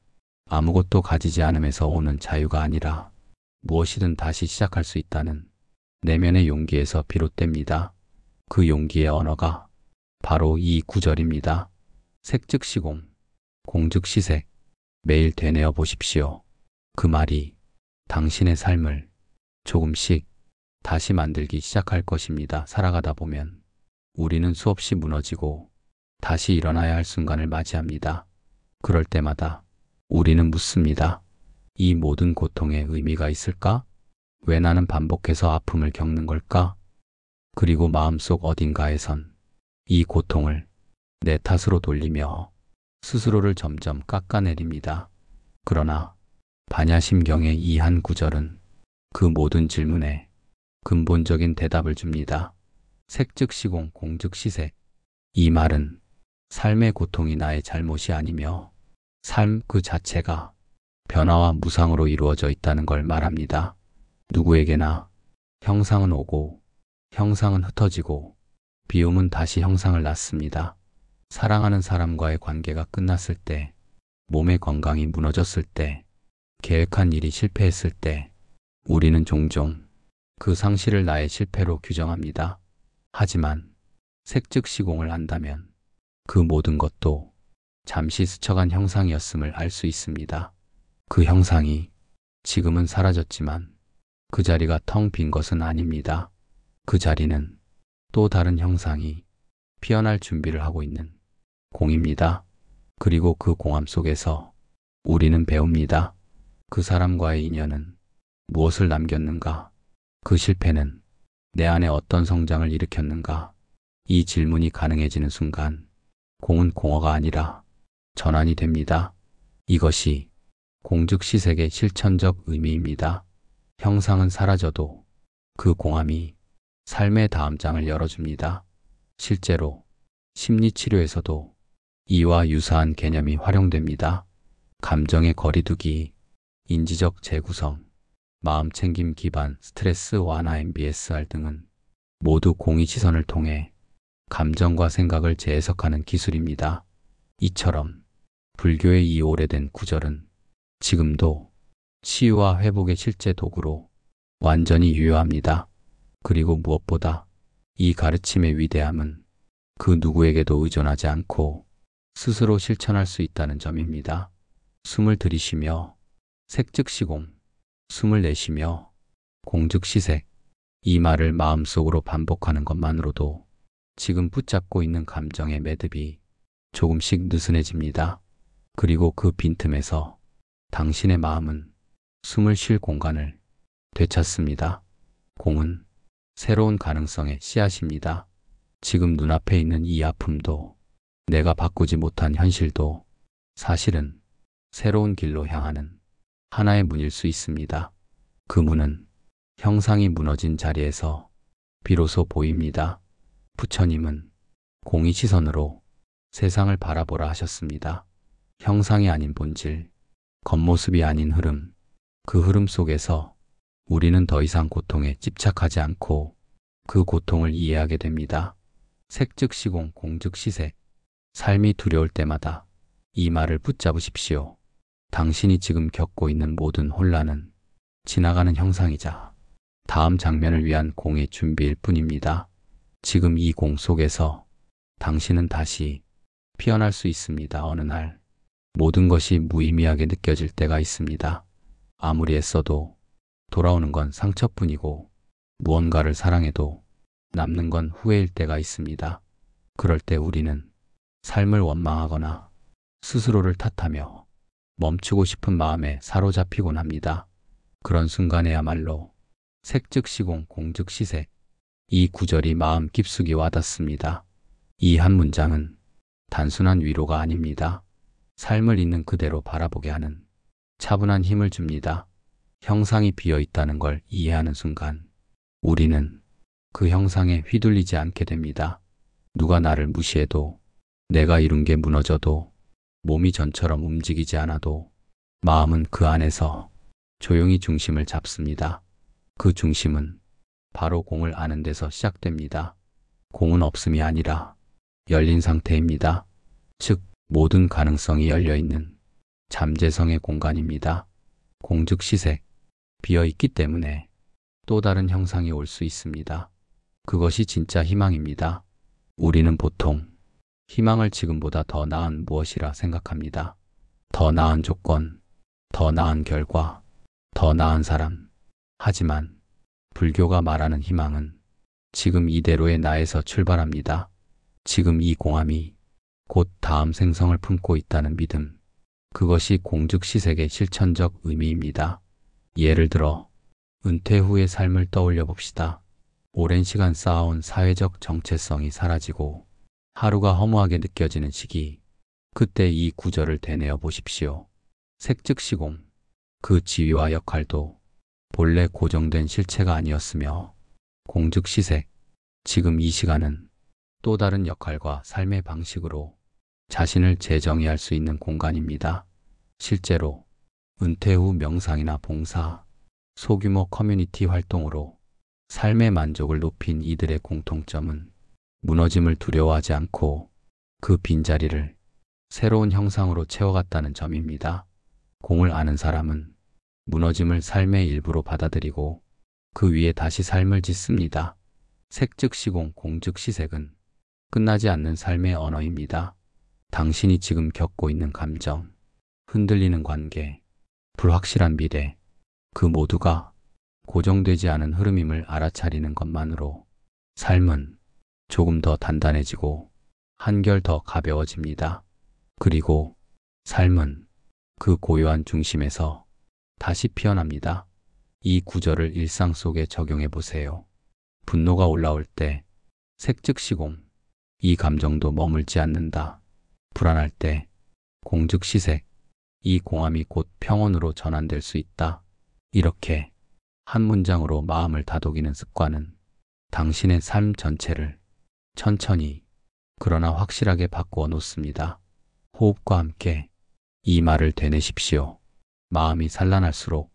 아무것도 가지지 않음에서 오는 자유가 아니라 무엇이든 다시 시작할 수 있다는 내면의 용기에서 비롯됩니다. 그 용기의 언어가 바로 이 구절입니다. 색즉시공, 공즉시색, 매일 되뇌어 보십시오. 그 말이 당신의 삶을 조금씩 다시 만들기 시작할 것입니다. 살아가다 보면 우리는 수없이 무너지고 다시 일어나야 할 순간을 맞이합니다. 그럴 때마다 우리는 묻습니다. 이 모든 고통에 의미가 있을까? 왜 나는 반복해서 아픔을 겪는 걸까? 그리고 마음속 어딘가에선 이 고통을 내 탓으로 돌리며 스스로를 점점 깎아내립니다. 그러나 반야심경의 이 한 구절은 그 모든 질문에 근본적인 대답을 줍니다. 색즉시공 공즉시색. 이 말은 삶의 고통이 나의 잘못이 아니며 삶 그 자체가 변화와 무상으로 이루어져 있다는 걸 말합니다. 누구에게나 형상은 오고 형상은 흩어지고 비움은 다시 형상을 낳습니다. 사랑하는 사람과의 관계가 끝났을 때, 몸의 건강이 무너졌을 때, 계획한 일이 실패했을 때 우리는 종종 그 상실을 나의 실패로 규정합니다. 하지만 색즉시공을 안다면 그 모든 것도 잠시 스쳐간 형상이었음을 알 수 있습니다. 그 형상이 지금은 사라졌지만 그 자리가 텅 빈 것은 아닙니다. 그 자리는 또 다른 형상이 피어날 준비를 하고 있는 공입니다. 그리고 그 공함 속에서 우리는 배웁니다. 그 사람과의 인연은 무엇을 남겼는가? 그 실패는 내 안에 어떤 성장을 일으켰는가? 이 질문이 가능해지는 순간 공은 공허가 아니라 전환이 됩니다. 이것이 공즉시색의 실천적 의미입니다. 형상은 사라져도 그 공함이 삶의 다음 장을 열어줍니다. 실제로 심리치료에서도 이와 유사한 개념이 활용됩니다. 감정의 거리두기, 인지적 재구성, 마음챙김 기반 스트레스 완화 MBSR 등은 모두 공의 시선을 통해 감정과 생각을 재해석하는 기술입니다. 이처럼 불교의 이 오래된 구절은 지금도 치유와 회복의 실제 도구로 완전히 유효합니다. 그리고 무엇보다 이 가르침의 위대함은 그 누구에게도 의존하지 않고 스스로 실천할 수 있다는 점입니다. 숨을 들이쉬며 색즉시공, 숨을 내쉬며 공즉시색, 이 말을 마음속으로 반복하는 것만으로도 지금 붙잡고 있는 감정의 매듭이 조금씩 느슨해집니다. 그리고 그 빈틈에서 당신의 마음은 숨을 쉴 공간을 되찾습니다. 공은 새로운 가능성의 씨앗입니다. 지금 눈앞에 있는 이 아픔도 내가 바꾸지 못한 현실도 사실은 새로운 길로 향하는 하나의 문일 수 있습니다. 그 문은 형상이 무너진 자리에서 비로소 보입니다. 부처님은 공의 시선으로 세상을 바라보라 하셨습니다. 형상이 아닌 본질, 겉모습이 아닌 흐름, 그 흐름 속에서 우리는 더 이상 고통에 집착하지 않고 그 고통을 이해하게 됩니다. 색즉시공, 공즉시색. 삶이 두려울 때마다 이 말을 붙잡으십시오. 당신이 지금 겪고 있는 모든 혼란은 지나가는 형상이자 다음 장면을 위한 공의 준비일 뿐입니다. 지금 이 공 속에서 당신은 다시 피어날 수 있습니다. 어느 날 모든 것이 무의미하게 느껴질 때가 있습니다. 아무리 애써도 돌아오는 건 상처뿐이고 무언가를 사랑해도 남는 건 후회일 때가 있습니다. 그럴 때 우리는 삶을 원망하거나 스스로를 탓하며 멈추고 싶은 마음에 사로잡히곤 합니다. 그런 순간에야말로 색즉시공, 공즉시색. 이 구절이 마음 깊숙이 와닿습니다. 이 한 문장은 단순한 위로가 아닙니다. 삶을 있는 그대로 바라보게 하는 차분한 힘을 줍니다. 형상이 비어 있다는 걸 이해하는 순간 우리는 그 형상에 휘둘리지 않게 됩니다. 누가 나를 무시해도, 내가 이룬 게 무너져도, 몸이 전처럼 움직이지 않아도 마음은 그 안에서 조용히 중심을 잡습니다. 그 중심은 바로 공을 아는 데서 시작됩니다. 공은 없음이 아니라 열린 상태입니다. 즉, 모든 가능성이 열려있는 잠재성의 공간입니다. 공즉시색, 비어있기 때문에 또 다른 형상이 올 수 있습니다. 그것이 진짜 희망입니다. 우리는 보통 희망을 지금보다 더 나은 무엇이라 생각합니다. 더 나은 조건, 더 나은 결과, 더 나은 사람. 하지만 불교가 말하는 희망은 지금 이대로의 나에서 출발합니다. 지금 이 공함이 곧 다음 생성을 품고 있다는 믿음. 그것이 공즉시색의 실천적 의미입니다. 예를 들어 은퇴 후의 삶을 떠올려 봅시다. 오랜 시간 쌓아온 사회적 정체성이 사라지고 하루가 허무하게 느껴지는 시기. 그때 이 구절을 되뇌어 보십시오. 색즉시공. 그 지위와 역할도 본래 고정된 실체가 아니었으며 공즉시색. 지금 이 시간은 또 다른 역할과 삶의 방식으로 자신을 재정의할 수 있는 공간입니다. 실제로 은퇴 후 명상이나 봉사, 소규모 커뮤니티 활동으로 삶의 만족을 높인 이들의 공통점은 무너짐을 두려워하지 않고 그 빈자리를 새로운 형상으로 채워갔다는 점입니다. 공을 아는 사람은 무너짐을 삶의 일부로 받아들이고 그 위에 다시 삶을 짓습니다. 색즉시공, 공즉시색은 끝나지 않는 삶의 언어입니다. 당신이 지금 겪고 있는 감정, 흔들리는 관계, 불확실한 미래, 그 모두가 고정되지 않은 흐름임을 알아차리는 것만으로 삶은 조금 더 단단해지고 한결 더 가벼워집니다. 그리고 삶은 그 고요한 중심에서 다시 피어납니다. 이 구절을 일상 속에 적용해 보세요. 분노가 올라올 때 색즉시공, 이 감정도 머물지 않는다. 불안할 때 공즉시색, 이 공함이 곧 평온으로 전환될 수 있다. 이렇게 한 문장으로 마음을 다독이는 습관은 당신의 삶 전체를 천천히 그러나 확실하게 바꾸어 놓습니다. 호흡과 함께 이 말을 되뇌십시오. 마음이 산란할수록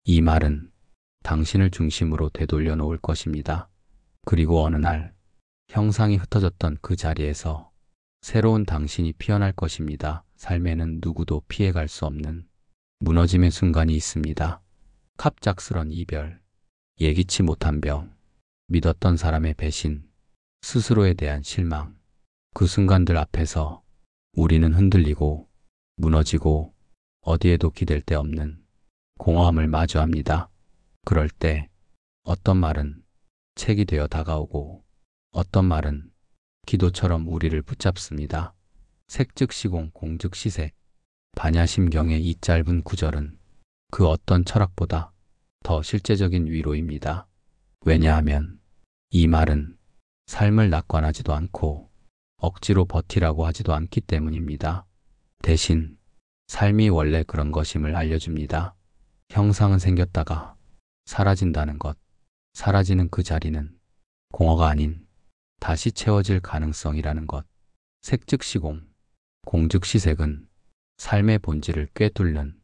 이 말은 당신을 중심으로 되돌려 놓을 것입니다. 그리고 어느 날 형상이 흩어졌던 그 자리에서 새로운 당신이 피어날 것입니다. 삶에는 누구도 피해갈 수 없는 무너짐의 순간이 있습니다. 갑작스런 이별, 예기치 못한 병, 믿었던 사람의 배신, 스스로에 대한 실망. 그 순간들 앞에서 우리는 흔들리고 무너지고 어디에도 기댈 데 없는 공허함을 마주합니다. 그럴 때 어떤 말은 책이 되어 다가오고 어떤 말은 기도처럼 우리를 붙잡습니다. 색즉시공 공즉시색. 반야심경의 이 짧은 구절은 그 어떤 철학보다 더 실제적인 위로입니다. 왜냐하면 이 말은 삶을 낙관하지도 않고 억지로 버티라고 하지도 않기 때문입니다. 대신 삶이 원래 그런 것임을 알려줍니다. 형상은 생겼다가 사라진다는 것. 사라지는 그 자리는 공허가 아닌 다시 채워질 가능성이라는 것. 색즉시공, 공즉시색은 삶의 본질을 꿰뚫는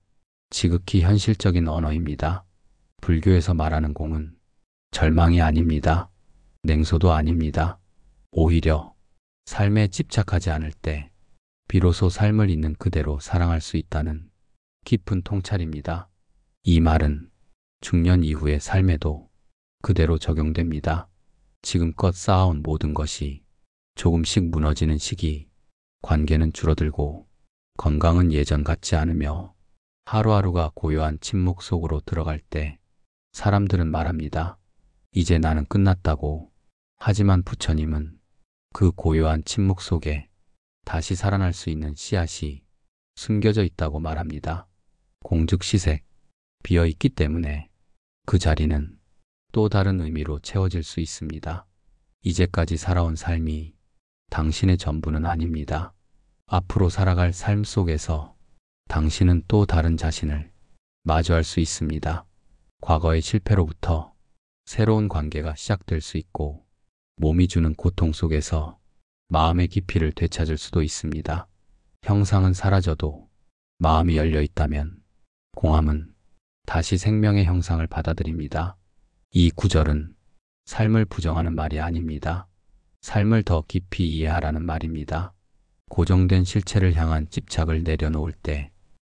지극히 현실적인 언어입니다. 불교에서 말하는 공은 절망이 아닙니다. 냉소도 아닙니다. 오히려 삶에 집착하지 않을 때 비로소 삶을 있는 그대로 사랑할 수 있다는 깊은 통찰입니다. 이 말은 중년 이후의 삶에도 그대로 적용됩니다. 지금껏 쌓아온 모든 것이 조금씩 무너지는 시기, 관계는 줄어들고 건강은 예전 같지 않으며 하루하루가 고요한 침묵 속으로 들어갈 때 사람들은 말합니다. 이제 나는 끝났다고. 하지만 부처님은 그 고요한 침묵 속에 다시 살아날 수 있는 씨앗이 숨겨져 있다고 말합니다. 공즉시색, 비어있기 때문에 그 자리는 또 다른 의미로 채워질 수 있습니다. 이제까지 살아온 삶이 당신의 전부는 아닙니다. 앞으로 살아갈 삶 속에서 당신은 또 다른 자신을 마주할 수 있습니다. 과거의 실패로부터 새로운 관계가 시작될 수 있고 몸이 주는 고통 속에서 마음의 깊이를 되찾을 수도 있습니다. 형상은 사라져도 마음이 열려 있다면 공함은 다시 생명의 형상을 받아들입니다. 이 구절은 삶을 부정하는 말이 아닙니다. 삶을 더 깊이 이해하라는 말입니다. 고정된 실체를 향한 집착을 내려놓을 때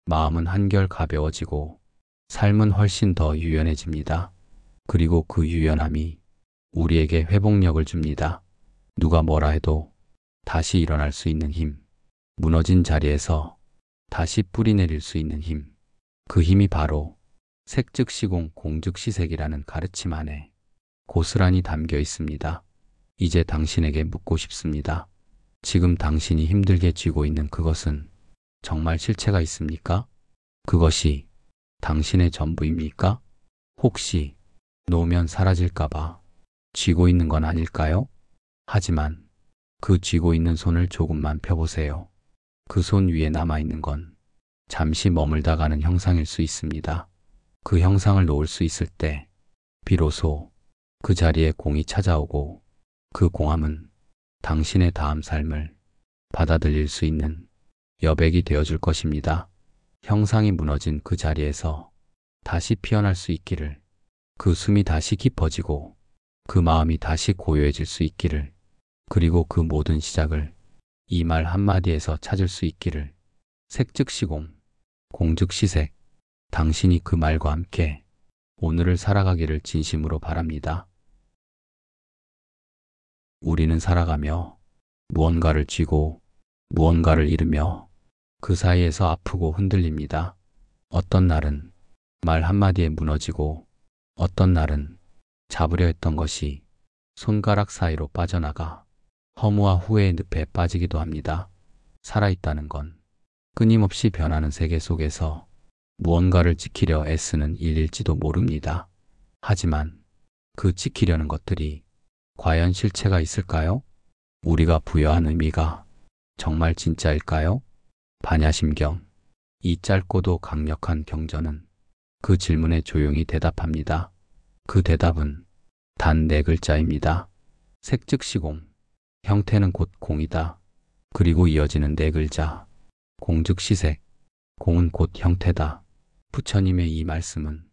마음은 한결 가벼워지고 삶은 훨씬 더 유연해집니다. 그리고 그 유연함이 우리에게 회복력을 줍니다. 누가 뭐라 해도 다시 일어날 수 있는 힘, 무너진 자리에서 다시 뿌리내릴 수 있는 힘, 그 힘이 바로 색즉시공 공즉시색이라는 가르침 안에 고스란히 담겨 있습니다. 이제 당신에게 묻고 싶습니다. 지금 당신이 힘들게 쥐고 있는 그것은 정말 실체가 있습니까? 그것이 당신의 전부입니까? 혹시 놓으면 사라질까봐 쥐고 있는 건 아닐까요? 하지만 그 쥐고 있는 손을 조금만 펴보세요. 그 손 위에 남아있는 건 잠시 머물다 가는 형상일 수 있습니다. 그 형상을 놓을 수 있을 때 비로소 그 자리에 공이 찾아오고 그 공함은 당신의 다음 삶을 받아들일 수 있는 여백이 되어줄 것입니다. 형상이 무너진 그 자리에서 다시 피어날 수 있기를, 그 숨이 다시 깊어지고 그 마음이 다시 고요해질 수 있기를, 그리고 그 모든 시작을 이 말 한마디에서 찾을 수 있기를. 색즉시공, 공즉시색. 당신이 그 말과 함께 오늘을 살아가기를 진심으로 바랍니다. 우리는 살아가며 무언가를 쥐고 무언가를 잃으며 그 사이에서 아프고 흔들립니다. 어떤 날은 말 한마디에 무너지고 어떤 날은 잡으려 했던 것이 손가락 사이로 빠져나가 허무와 후회의 늪에 빠지기도 합니다. 살아있다는 건 끊임없이 변하는 세계 속에서 무언가를 지키려 애쓰는 일일지도 모릅니다. 하지만 그 지키려는 것들이 과연 실체가 있을까요? 우리가 부여한 의미가 정말 진짜일까요? 반야심경, 이 짧고도 강력한 경전은 그 질문에 조용히 대답합니다. 그 대답은 단 4글자입니다. 색즉시공, 형태는 곧 공이다. 그리고 이어지는 4글자, 공즉시색, 공은 곧 형태다. 부처님의 이 말씀은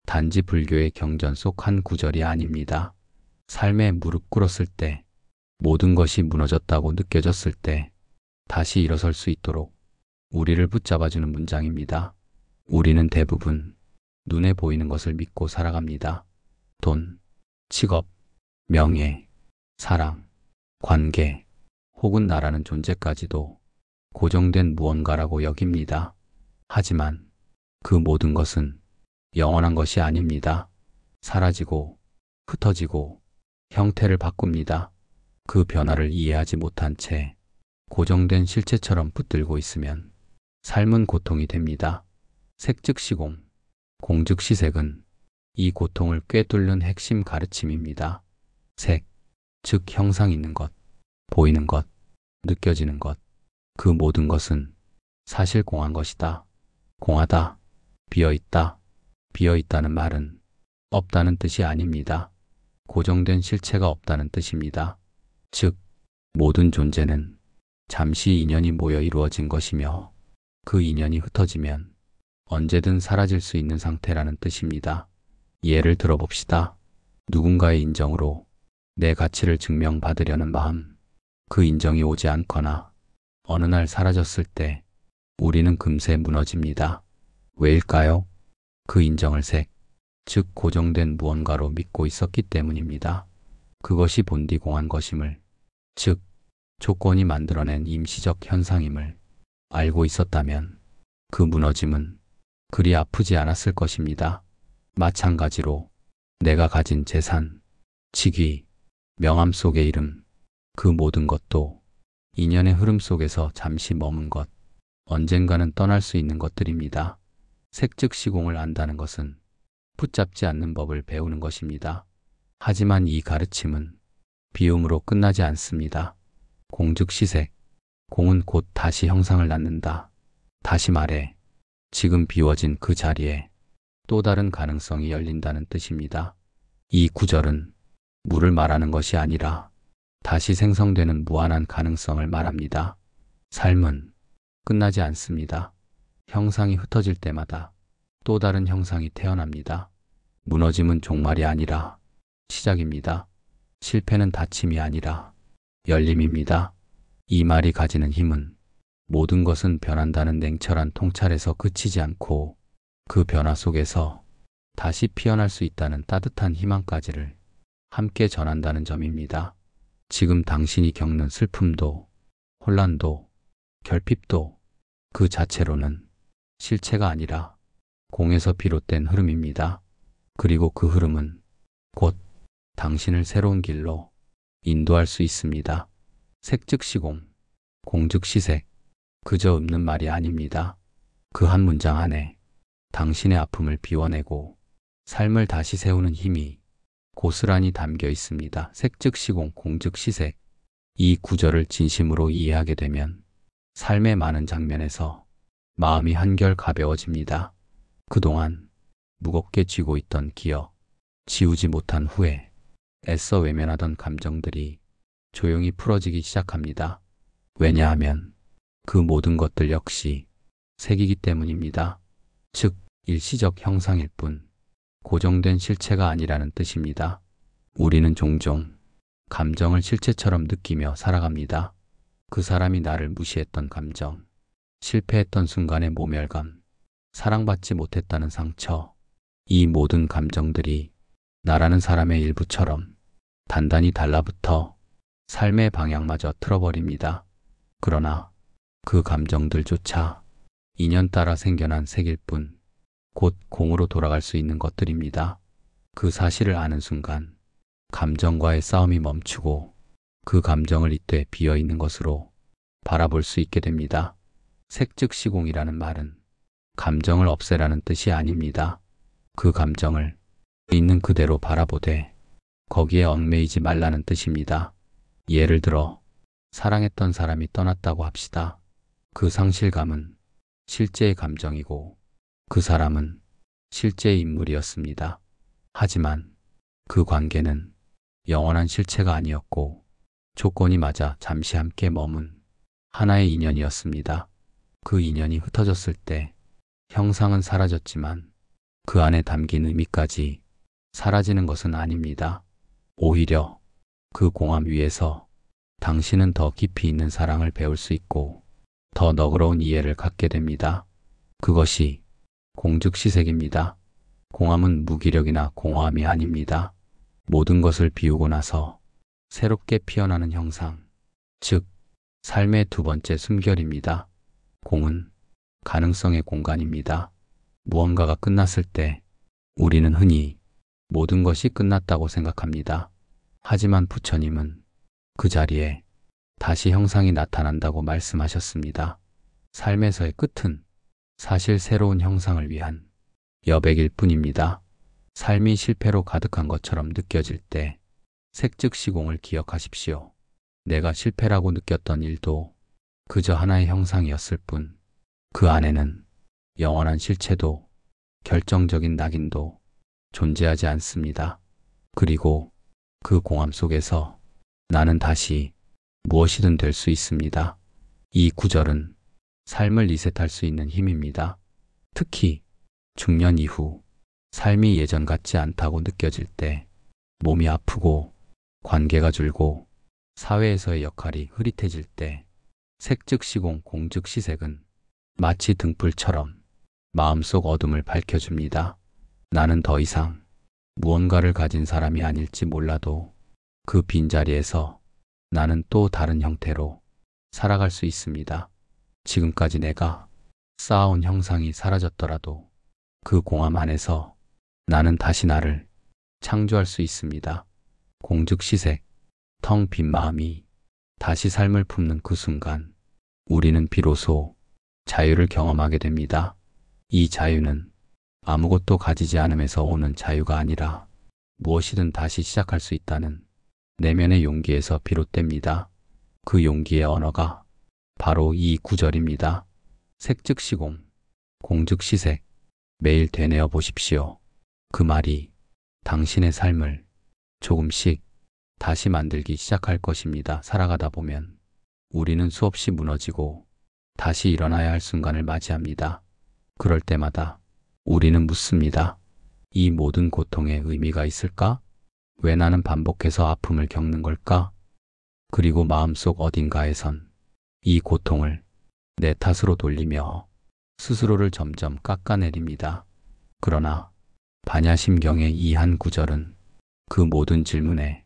단지 불교의 경전 속 한 구절이 아닙니다. 삶에 무릎 꿇었을 때, 모든 것이 무너졌다고 느껴졌을 때 다시 일어설 수 있도록 우리를 붙잡아주는 문장입니다. 우리는 대부분 눈에 보이는 것을 믿고 살아갑니다. 돈, 직업, 명예, 사랑, 관계, 혹은 나라는 존재까지도 고정된 무언가라고 여깁니다. 하지만 그 모든 것은 영원한 것이 아닙니다. 사라지고 흩어지고 형태를 바꿉니다. 그 변화를 이해하지 못한 채 고정된 실체처럼 붙들고 있으면 삶은 고통이 됩니다. 색즉시공, 공즉시색은 이 고통을 꿰뚫는 핵심 가르침입니다. 색, 즉 형상 있는 것, 보이는 것, 느껴지는 것, 그 모든 것은 사실 공한 것이다. 공하다, 비어있다. 비어있다는 말은 없다는 뜻이 아닙니다. 고정된 실체가 없다는 뜻입니다. 즉, 모든 존재는 잠시 인연이 모여 이루어진 것이며 그 인연이 흩어지면 언제든 사라질 수 있는 상태라는 뜻입니다. 예를 들어봅시다. 누군가의 인정으로 내 가치를 증명받으려는 마음, 그 인정이 오지 않거나 어느 날 사라졌을 때 우리는 금세 무너집니다. 왜일까요? 그 인정을 색, 즉 고정된 무언가로 믿고 있었기 때문입니다. 그것이 본디 공한 것임을, 즉 조건이 만들어낸 임시적 현상임을 알고 있었다면 그 무너짐은 그리 아프지 않았을 것입니다. 마찬가지로 내가 가진 재산, 직위, 명함 속의 이름, 그 모든 것도 인연의 흐름 속에서 잠시 머문 것, 언젠가는 떠날 수 있는 것들입니다. 색즉시공을 안다는 것은 붙잡지 않는 법을 배우는 것입니다. 하지만 이 가르침은 비움으로 끝나지 않습니다. 공즉시색, 공은 곧 다시 형상을 낳는다. 다시 말해, 지금 비워진 그 자리에 또 다른 가능성이 열린다는 뜻입니다. 이 구절은 물을 말하는 것이 아니라 다시 생성되는 무한한 가능성을 말합니다. 삶은 끝나지 않습니다. 형상이 흩어질 때마다 또 다른 형상이 태어납니다. 무너짐은 종말이 아니라 시작입니다. 실패는 닫힘이 아니라 열림입니다. 이 말이 가지는 힘은 모든 것은 변한다는 냉철한 통찰에서 그치지 않고 그 변화 속에서 다시 피어날 수 있다는 따뜻한 희망까지를 함께 전한다는 점입니다. 지금 당신이 겪는 슬픔도, 혼란도, 결핍도 그 자체로는 실체가 아니라 공에서 비롯된 흐름입니다. 그리고 그 흐름은 곧 당신을 새로운 길로 인도할 수 있습니다. 색즉시공, 공즉시색, 그저 읊는 말이 아닙니다. 그 한 문장 안에 당신의 아픔을 비워내고 삶을 다시 세우는 힘이 고스란히 담겨 있습니다. 색즉시공, 공즉시색. 이 구절을 진심으로 이해하게 되면 삶의 많은 장면에서 마음이 한결 가벼워집니다. 그동안 무겁게 쥐고 있던 기억, 지우지 못한 후회, 애써 외면하던 감정들이 조용히 풀어지기 시작합니다. 왜냐하면 그 모든 것들 역시 색이기 때문입니다. 즉, 일시적 형상일 뿐 고정된 실체가 아니라는 뜻입니다. 우리는 종종 감정을 실체처럼 느끼며 살아갑니다. 그 사람이 나를 무시했던 감정, 실패했던 순간의 모멸감, 사랑받지 못했다는 상처, 이 모든 감정들이 나라는 사람의 일부처럼 단단히 달라붙어 삶의 방향마저 틀어버립니다. 그러나 그 감정들조차 인연 따라 생겨난 색일 뿐 곧 공으로 돌아갈 수 있는 것들입니다. 그 사실을 아는 순간 감정과의 싸움이 멈추고 그 감정을 이때 비어있는 것으로 바라볼 수 있게 됩니다. 색즉시공이라는 말은 감정을 없애라는 뜻이 아닙니다. 그 감정을 있는 그대로 바라보되 거기에 얽매이지 말라는 뜻입니다. 예를 들어 사랑했던 사람이 떠났다고 합시다. 그 상실감은 실제의 감정이고 그 사람은 실제의 인물이었습니다. 하지만 그 관계는 영원한 실체가 아니었고 조건이 맞아 잠시 함께 머문 하나의 인연이었습니다. 그 인연이 흩어졌을 때 형상은 사라졌지만 그 안에 담긴 의미까지 사라지는 것은 아닙니다. 오히려 그 공함 위에서 당신은 더 깊이 있는 사랑을 배울 수 있고 더 너그러운 이해를 갖게 됩니다. 그것이 공즉시색입니다. 공함은 무기력이나 공허함이 아닙니다. 모든 것을 비우고 나서 새롭게 피어나는 형상, 즉 삶의 두 번째 숨결입니다. 공은 가능성의 공간입니다. 무언가가 끝났을 때 우리는 흔히 모든 것이 끝났다고 생각합니다. 하지만 부처님은 그 자리에 다시 형상이 나타난다고 말씀하셨습니다. 삶에서의 끝은 사실 새로운 형상을 위한 여백일 뿐입니다. 삶이 실패로 가득한 것처럼 느껴질 때 색즉시공을 기억하십시오. 내가 실패라고 느꼈던 일도 그저 하나의 형상이었을 뿐, 그 안에는 영원한 실체도 결정적인 낙인도 존재하지 않습니다. 그리고 그 공함 속에서 나는 다시 무엇이든 될 수 있습니다. 이 구절은 삶을 리셋할 수 있는 힘입니다. 특히 중년 이후 삶이 예전 같지 않다고 느껴질 때, 몸이 아프고 관계가 줄고 사회에서의 역할이 흐릿해질 때, 색즉시공 공즉시색은 마치 등불처럼 마음속 어둠을 밝혀줍니다. 나는 더 이상 무언가를 가진 사람이 아닐지 몰라도 그 빈자리에서 나는 또 다른 형태로 살아갈 수 있습니다. 지금까지 내가 쌓아온 형상이 사라졌더라도 그 공함 안에서 나는 다시 나를 창조할 수 있습니다. 공즉시색, 텅 빈 마음이 다시 삶을 품는 그 순간 우리는 비로소 자유를 경험하게 됩니다. 이 자유는 아무것도 가지지 않음에서 오는 자유가 아니라 무엇이든 다시 시작할 수 있다는 내면의 용기에서 비롯됩니다. 그 용기의 언어가 바로 이 구절입니다. 색즉시공, 공즉시색, 매일 되뇌어 보십시오. 그 말이 당신의 삶을 조금씩 다시 만들기 시작할 것입니다. 살아가다 보면 우리는 수없이 무너지고 다시 일어나야 할 순간을 맞이합니다. 그럴 때마다 우리는 묻습니다. 이 모든 고통에 의미가 있을까? 왜 나는 반복해서 아픔을 겪는 걸까? 그리고 마음속 어딘가에선 이 고통을 내 탓으로 돌리며 스스로를 점점 깎아내립니다. 그러나 반야심경의 이 한 구절은 그 모든 질문에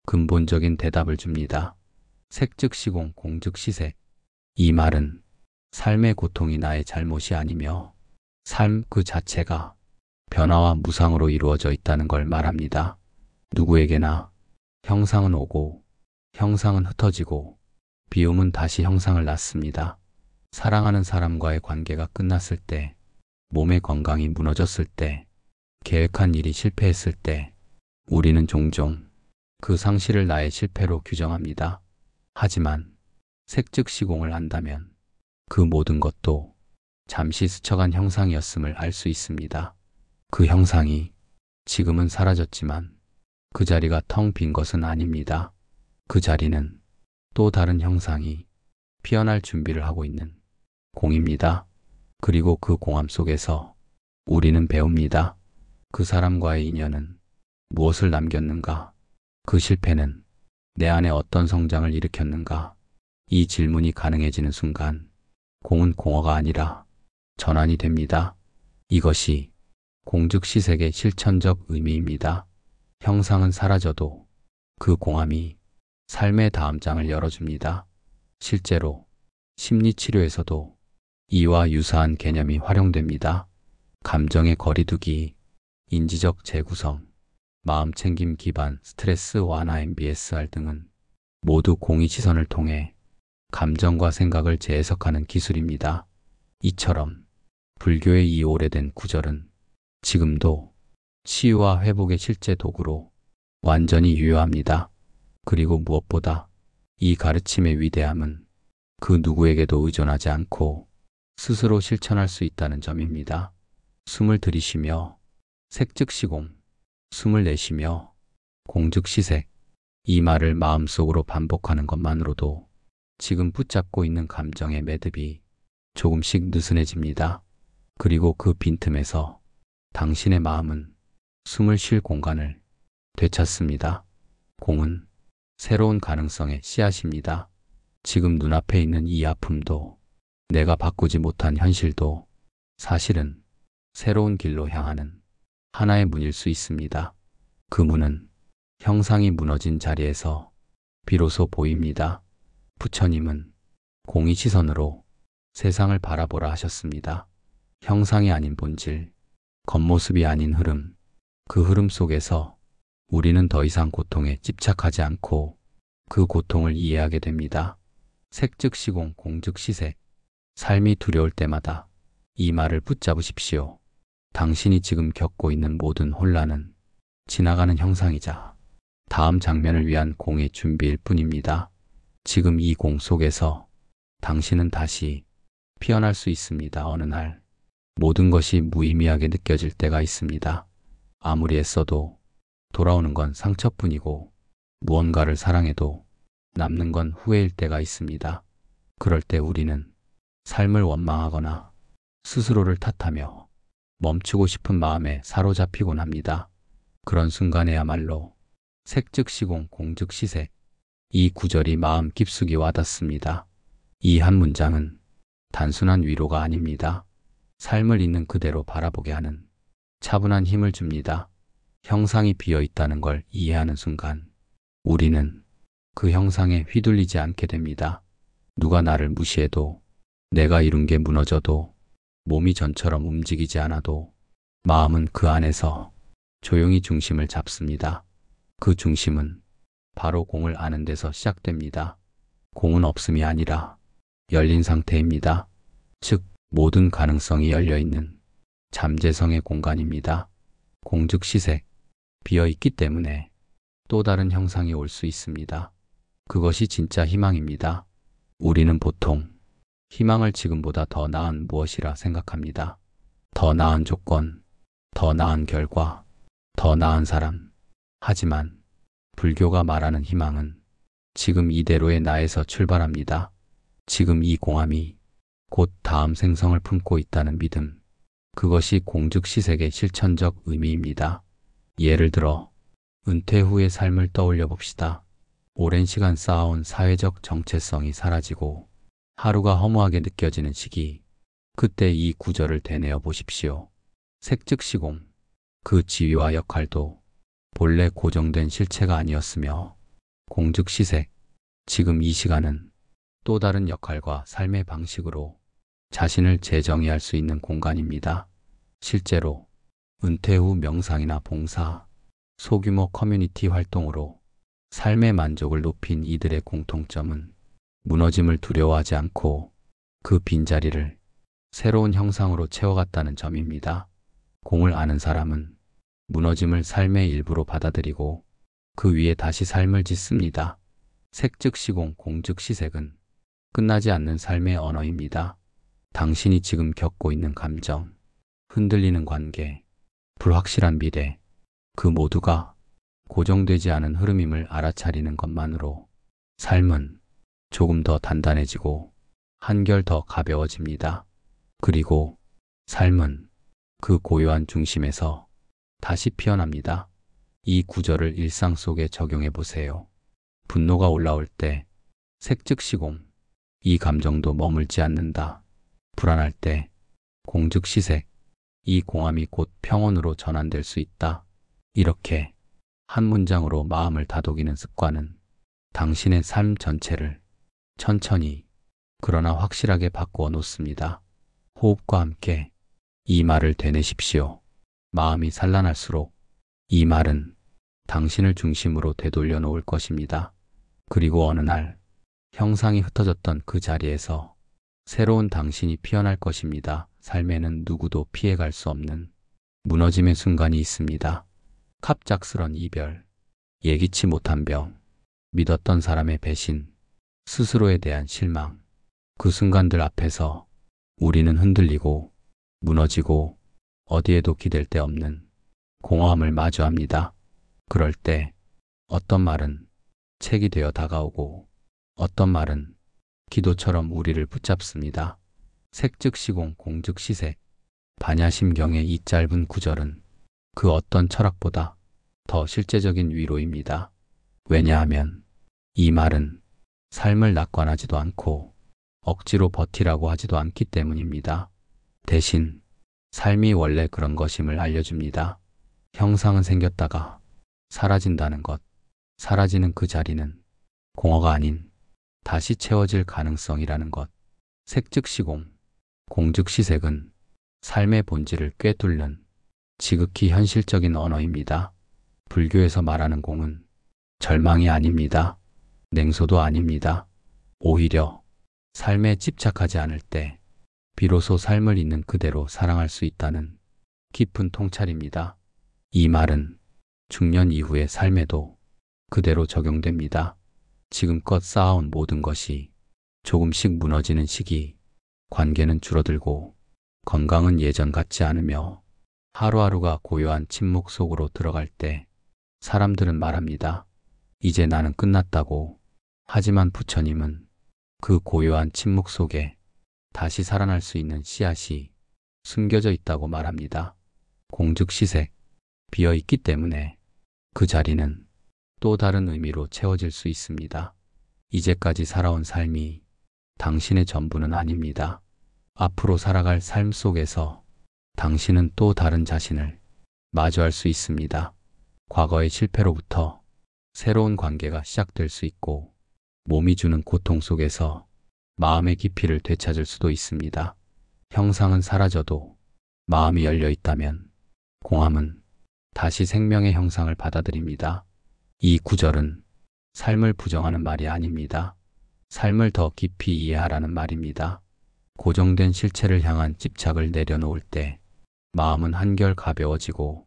근본적인 대답을 줍니다. 색즉시공 공즉시색. 이 말은 삶의 고통이 나의 잘못이 아니며 삶 그 자체가 변화와 무상으로 이루어져 있다는 걸 말합니다. 누구에게나 형상은 오고 형상은 흩어지고 비움은 다시 형상을 낳습니다. 사랑하는 사람과의 관계가 끝났을 때, 몸의 건강이 무너졌을 때, 계획한 일이 실패했을 때 우리는 종종 그 상실을 나의 실패로 규정합니다. 하지만 색즉시공을 안다면 그 모든 것도 잠시 스쳐간 형상이었음을 알 수 있습니다. 그 형상이 지금은 사라졌지만 그 자리가 텅 빈 것은 아닙니다. 그 자리는 또 다른 형상이 피어날 준비를 하고 있는 공입니다. 그리고 그 공함 속에서 우리는 배웁니다. 그 사람과의 인연은 무엇을 남겼는가? 그 실패는 내 안에 어떤 성장을 일으켰는가? 이 질문이 가능해지는 순간 공은 공허가 아니라 전환이 됩니다. 이것이 공즉시색의 실천적 의미입니다. 형상은 사라져도 그 공함이 삶의 다음 장을 열어줍니다. 실제로 심리치료에서도 이와 유사한 개념이 활용됩니다. 감정의 거리두기, 인지적 재구성, 마음챙김 기반 스트레스 완화 MBSR 등은 모두 공의 시선을 통해 감정과 생각을 재해석하는 기술입니다. 이처럼 불교의 이 오래된 구절은 지금도 치유와 회복의 실제 도구로 완전히 유효합니다. 그리고 무엇보다 이 가르침의 위대함은 그 누구에게도 의존하지 않고 스스로 실천할 수 있다는 점입니다. 숨을 들이쉬며 색즉시공, 숨을 내쉬며 공즉시색, 이 말을 마음속으로 반복하는 것만으로도 지금 붙잡고 있는 감정의 매듭이 조금씩 느슨해집니다. 그리고 그 빈틈에서 당신의 마음은 숨을 쉴 공간을 되찾습니다. 공은 새로운 가능성의 씨앗입니다. 지금 눈앞에 있는 이 아픔도 내가 바꾸지 못한 현실도 사실은 새로운 길로 향하는 하나의 문일 수 있습니다. 그 문은 형상이 무너진 자리에서 비로소 보입니다. 부처님은 공의 시선으로 세상을 바라보라 하셨습니다. 형상이 아닌 본질, 겉모습이 아닌 흐름, 그 흐름 속에서 우리는 더 이상 고통에 집착하지 않고 그 고통을 이해하게 됩니다. 색즉시공 공즉시색. 삶이 두려울 때마다 이 말을 붙잡으십시오. 당신이 지금 겪고 있는 모든 혼란은 지나가는 형상이자 다음 장면을 위한 공의 준비일 뿐입니다. 지금 이 공 속에서 당신은 다시 피어날 수 있습니다. 어느 날 모든 것이 무의미하게 느껴질 때가 있습니다. 아무리 애써도 돌아오는 건 상처뿐이고 무언가를 사랑해도 남는 건 후회일 때가 있습니다. 그럴 때 우리는 삶을 원망하거나 스스로를 탓하며 멈추고 싶은 마음에 사로잡히곤 합니다. 그런 순간에야말로 색즉시공 공즉시색. 이 구절이 마음 깊숙이 와닿습니다. 이 한 문장은 단순한 위로가 아닙니다. 삶을 있는 그대로 바라보게 하는 차분한 힘을 줍니다. 형상이 비어 있다는 걸 이해하는 순간 우리는 그 형상에 휘둘리지 않게 됩니다. 누가 나를 무시해도, 내가 이룬 게 무너져도, 몸이 전처럼 움직이지 않아도 마음은 그 안에서 조용히 중심을 잡습니다. 그 중심은 바로 공을 아는 데서 시작됩니다. 공은 없음이 아니라 열린 상태입니다. 즉, 모든 가능성이 열려있는 잠재성의 공간입니다. 공즉시색. 비어있기 때문에 또 다른 형상이 올 수 있습니다. 그것이 진짜 희망입니다. 우리는 보통 희망을 지금보다 더 나은 무엇이라 생각합니다. 더 나은 조건, 더 나은 결과, 더 나은 사람. 하지만 불교가 말하는 희망은 지금 이대로의 나에서 출발합니다. 지금 이 공함이 곧 다음 생성을 품고 있다는 믿음. 그것이 공즉시색의 실천적 의미입니다. 예를 들어 은퇴 후의 삶을 떠올려 봅시다. 오랜 시간 쌓아온 사회적 정체성이 사라지고 하루가 허무하게 느껴지는 시기. 그때 이 구절을 되뇌어 보십시오. 색즉시공. 그 지위와 역할도 본래 고정된 실체가 아니었으며 공즉시색. 지금 이 시간은 또 다른 역할과 삶의 방식으로 자신을 재정의할 수 있는 공간입니다. 실제로 은퇴 후 명상이나 봉사, 소규모 커뮤니티 활동으로 삶의 만족을 높인 이들의 공통점은 무너짐을 두려워하지 않고 그 빈자리를 새로운 형상으로 채워갔다는 점입니다. 공을 아는 사람은 무너짐을 삶의 일부로 받아들이고 그 위에 다시 삶을 짓습니다. 색즉시공 공즉시색은 끝나지 않는 삶의 언어입니다. 당신이 지금 겪고 있는 감정, 흔들리는 관계, 불확실한 미래, 그 모두가 고정되지 않은 흐름임을 알아차리는 것만으로 삶은 조금 더 단단해지고 한결 더 가벼워집니다. 그리고 삶은 그 고요한 중심에서 다시 피어납니다. 이 구절을 일상 속에 적용해 보세요. 분노가 올라올 때 색즉시공. 이 감정도 머물지 않는다. 불안할 때 공즉시색. 이 공함이 곧 평온으로 전환될 수 있다. 이렇게 한 문장으로 마음을 다독이는 습관은 당신의 삶 전체를 천천히 그러나 확실하게 바꾸어 놓습니다. 호흡과 함께 이 말을 되뇌십시오. 마음이 산란할수록 이 말은 당신을 중심으로 되돌려 놓을 것입니다. 그리고 어느 날 형상이 흩어졌던 그 자리에서 새로운 당신이 피어날 것입니다. 삶에는 누구도 피해갈 수 없는 무너짐의 순간이 있습니다. 갑작스런 이별, 예기치 못한 병, 믿었던 사람의 배신, 스스로에 대한 실망. 그 순간들 앞에서 우리는 흔들리고 무너지고 어디에도 기댈 데 없는 공허함을 마주합니다. 그럴 때 어떤 말은 책이 되어 다가오고 어떤 말은 기도처럼 우리를 붙잡습니다. 색즉시공 공즉시색. 반야심경의 이 짧은 구절은 그 어떤 철학보다 더 실제적인 위로입니다. 왜냐하면 이 말은 삶을 낙관하지도 않고 억지로 버티라고 하지도 않기 때문입니다. 대신 삶이 원래 그런 것임을 알려줍니다. 형상은 생겼다가 사라진다는 것. 사라지는 그 자리는 공허가 아닌 다시 채워질 가능성이라는 것. 색즉시공 공즉시색은 삶의 본질을 꿰뚫는 지극히 현실적인 언어입니다. 불교에서 말하는 공은 절망이 아닙니다. 냉소도 아닙니다. 오히려 삶에 집착하지 않을 때 비로소 삶을 있는 그대로 사랑할 수 있다는 깊은 통찰입니다. 이 말은 중년 이후의 삶에도 그대로 적용됩니다. 지금껏 쌓아온 모든 것이 조금씩 무너지는 시기, 관계는 줄어들고 건강은 예전 같지 않으며 하루하루가 고요한 침묵 속으로 들어갈 때 사람들은 말합니다. 이제 나는 끝났다고. 하지만 부처님은 그 고요한 침묵 속에 다시 살아날 수 있는 씨앗이 숨겨져 있다고 말합니다. 공즉시색, 비어있기 때문에 그 자리는 또 다른 의미로 채워질 수 있습니다. 이제까지 살아온 삶이 당신의 전부는 아닙니다. 앞으로 살아갈 삶 속에서 당신은 또 다른 자신을 마주할 수 있습니다. 과거의 실패로부터 새로운 관계가 시작될 수 있고 몸이 주는 고통 속에서 마음의 깊이를 되찾을 수도 있습니다. 형상은 사라져도 마음이 열려 있다면 공함은 다시 생명의 형상을 받아들입니다. 이 구절은 삶을 부정하는 말이 아닙니다. 삶을 더 깊이 이해하라는 말입니다. 고정된 실체를 향한 집착을 내려놓을 때 마음은 한결 가벼워지고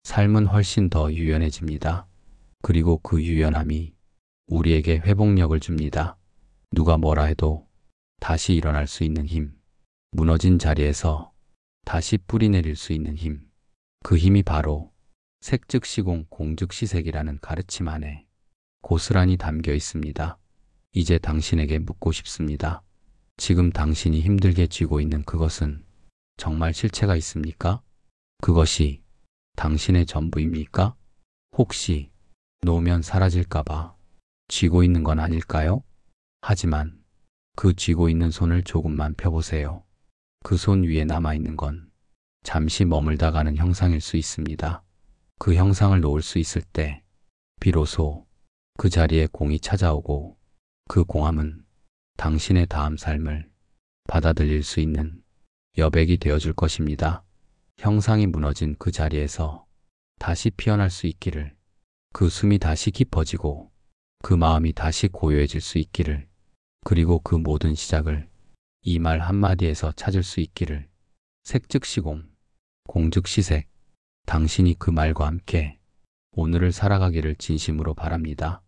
삶은 훨씬 더 유연해집니다. 그리고 그 유연함이 우리에게 회복력을 줍니다. 누가 뭐라 해도 다시 일어날 수 있는 힘, 무너진 자리에서 다시 뿌리내릴 수 있는 힘, 그 힘이 바로 색즉시공 공즉시색이라는 가르침 안에 고스란히 담겨 있습니다. 이제 당신에게 묻고 싶습니다. 지금 당신이 힘들게 쥐고 있는 그것은 정말 실체가 있습니까? 그것이 당신의 전부입니까? 혹시 놓으면 사라질까봐 쥐고 있는 건 아닐까요? 하지만 그 쥐고 있는 손을 조금만 펴보세요. 그 손 위에 남아있는 건 잠시 머물다 가는 형상일 수 있습니다. 그 형상을 놓을 수 있을 때 비로소 그 자리에 공이 찾아오고 그 공함은 당신의 다음 삶을 받아들일 수 있는 여백이 되어줄 것입니다. 형상이 무너진 그 자리에서 다시 피어날 수 있기를, 그 숨이 다시 깊어지고 그 마음이 다시 고요해질 수 있기를, 그리고 그 모든 시작을 이 말 한마디에서 찾을 수 있기를. 색즉시공, 공즉시색. 당신이 그 말과 함께 오늘을 살아가기를 진심으로 바랍니다.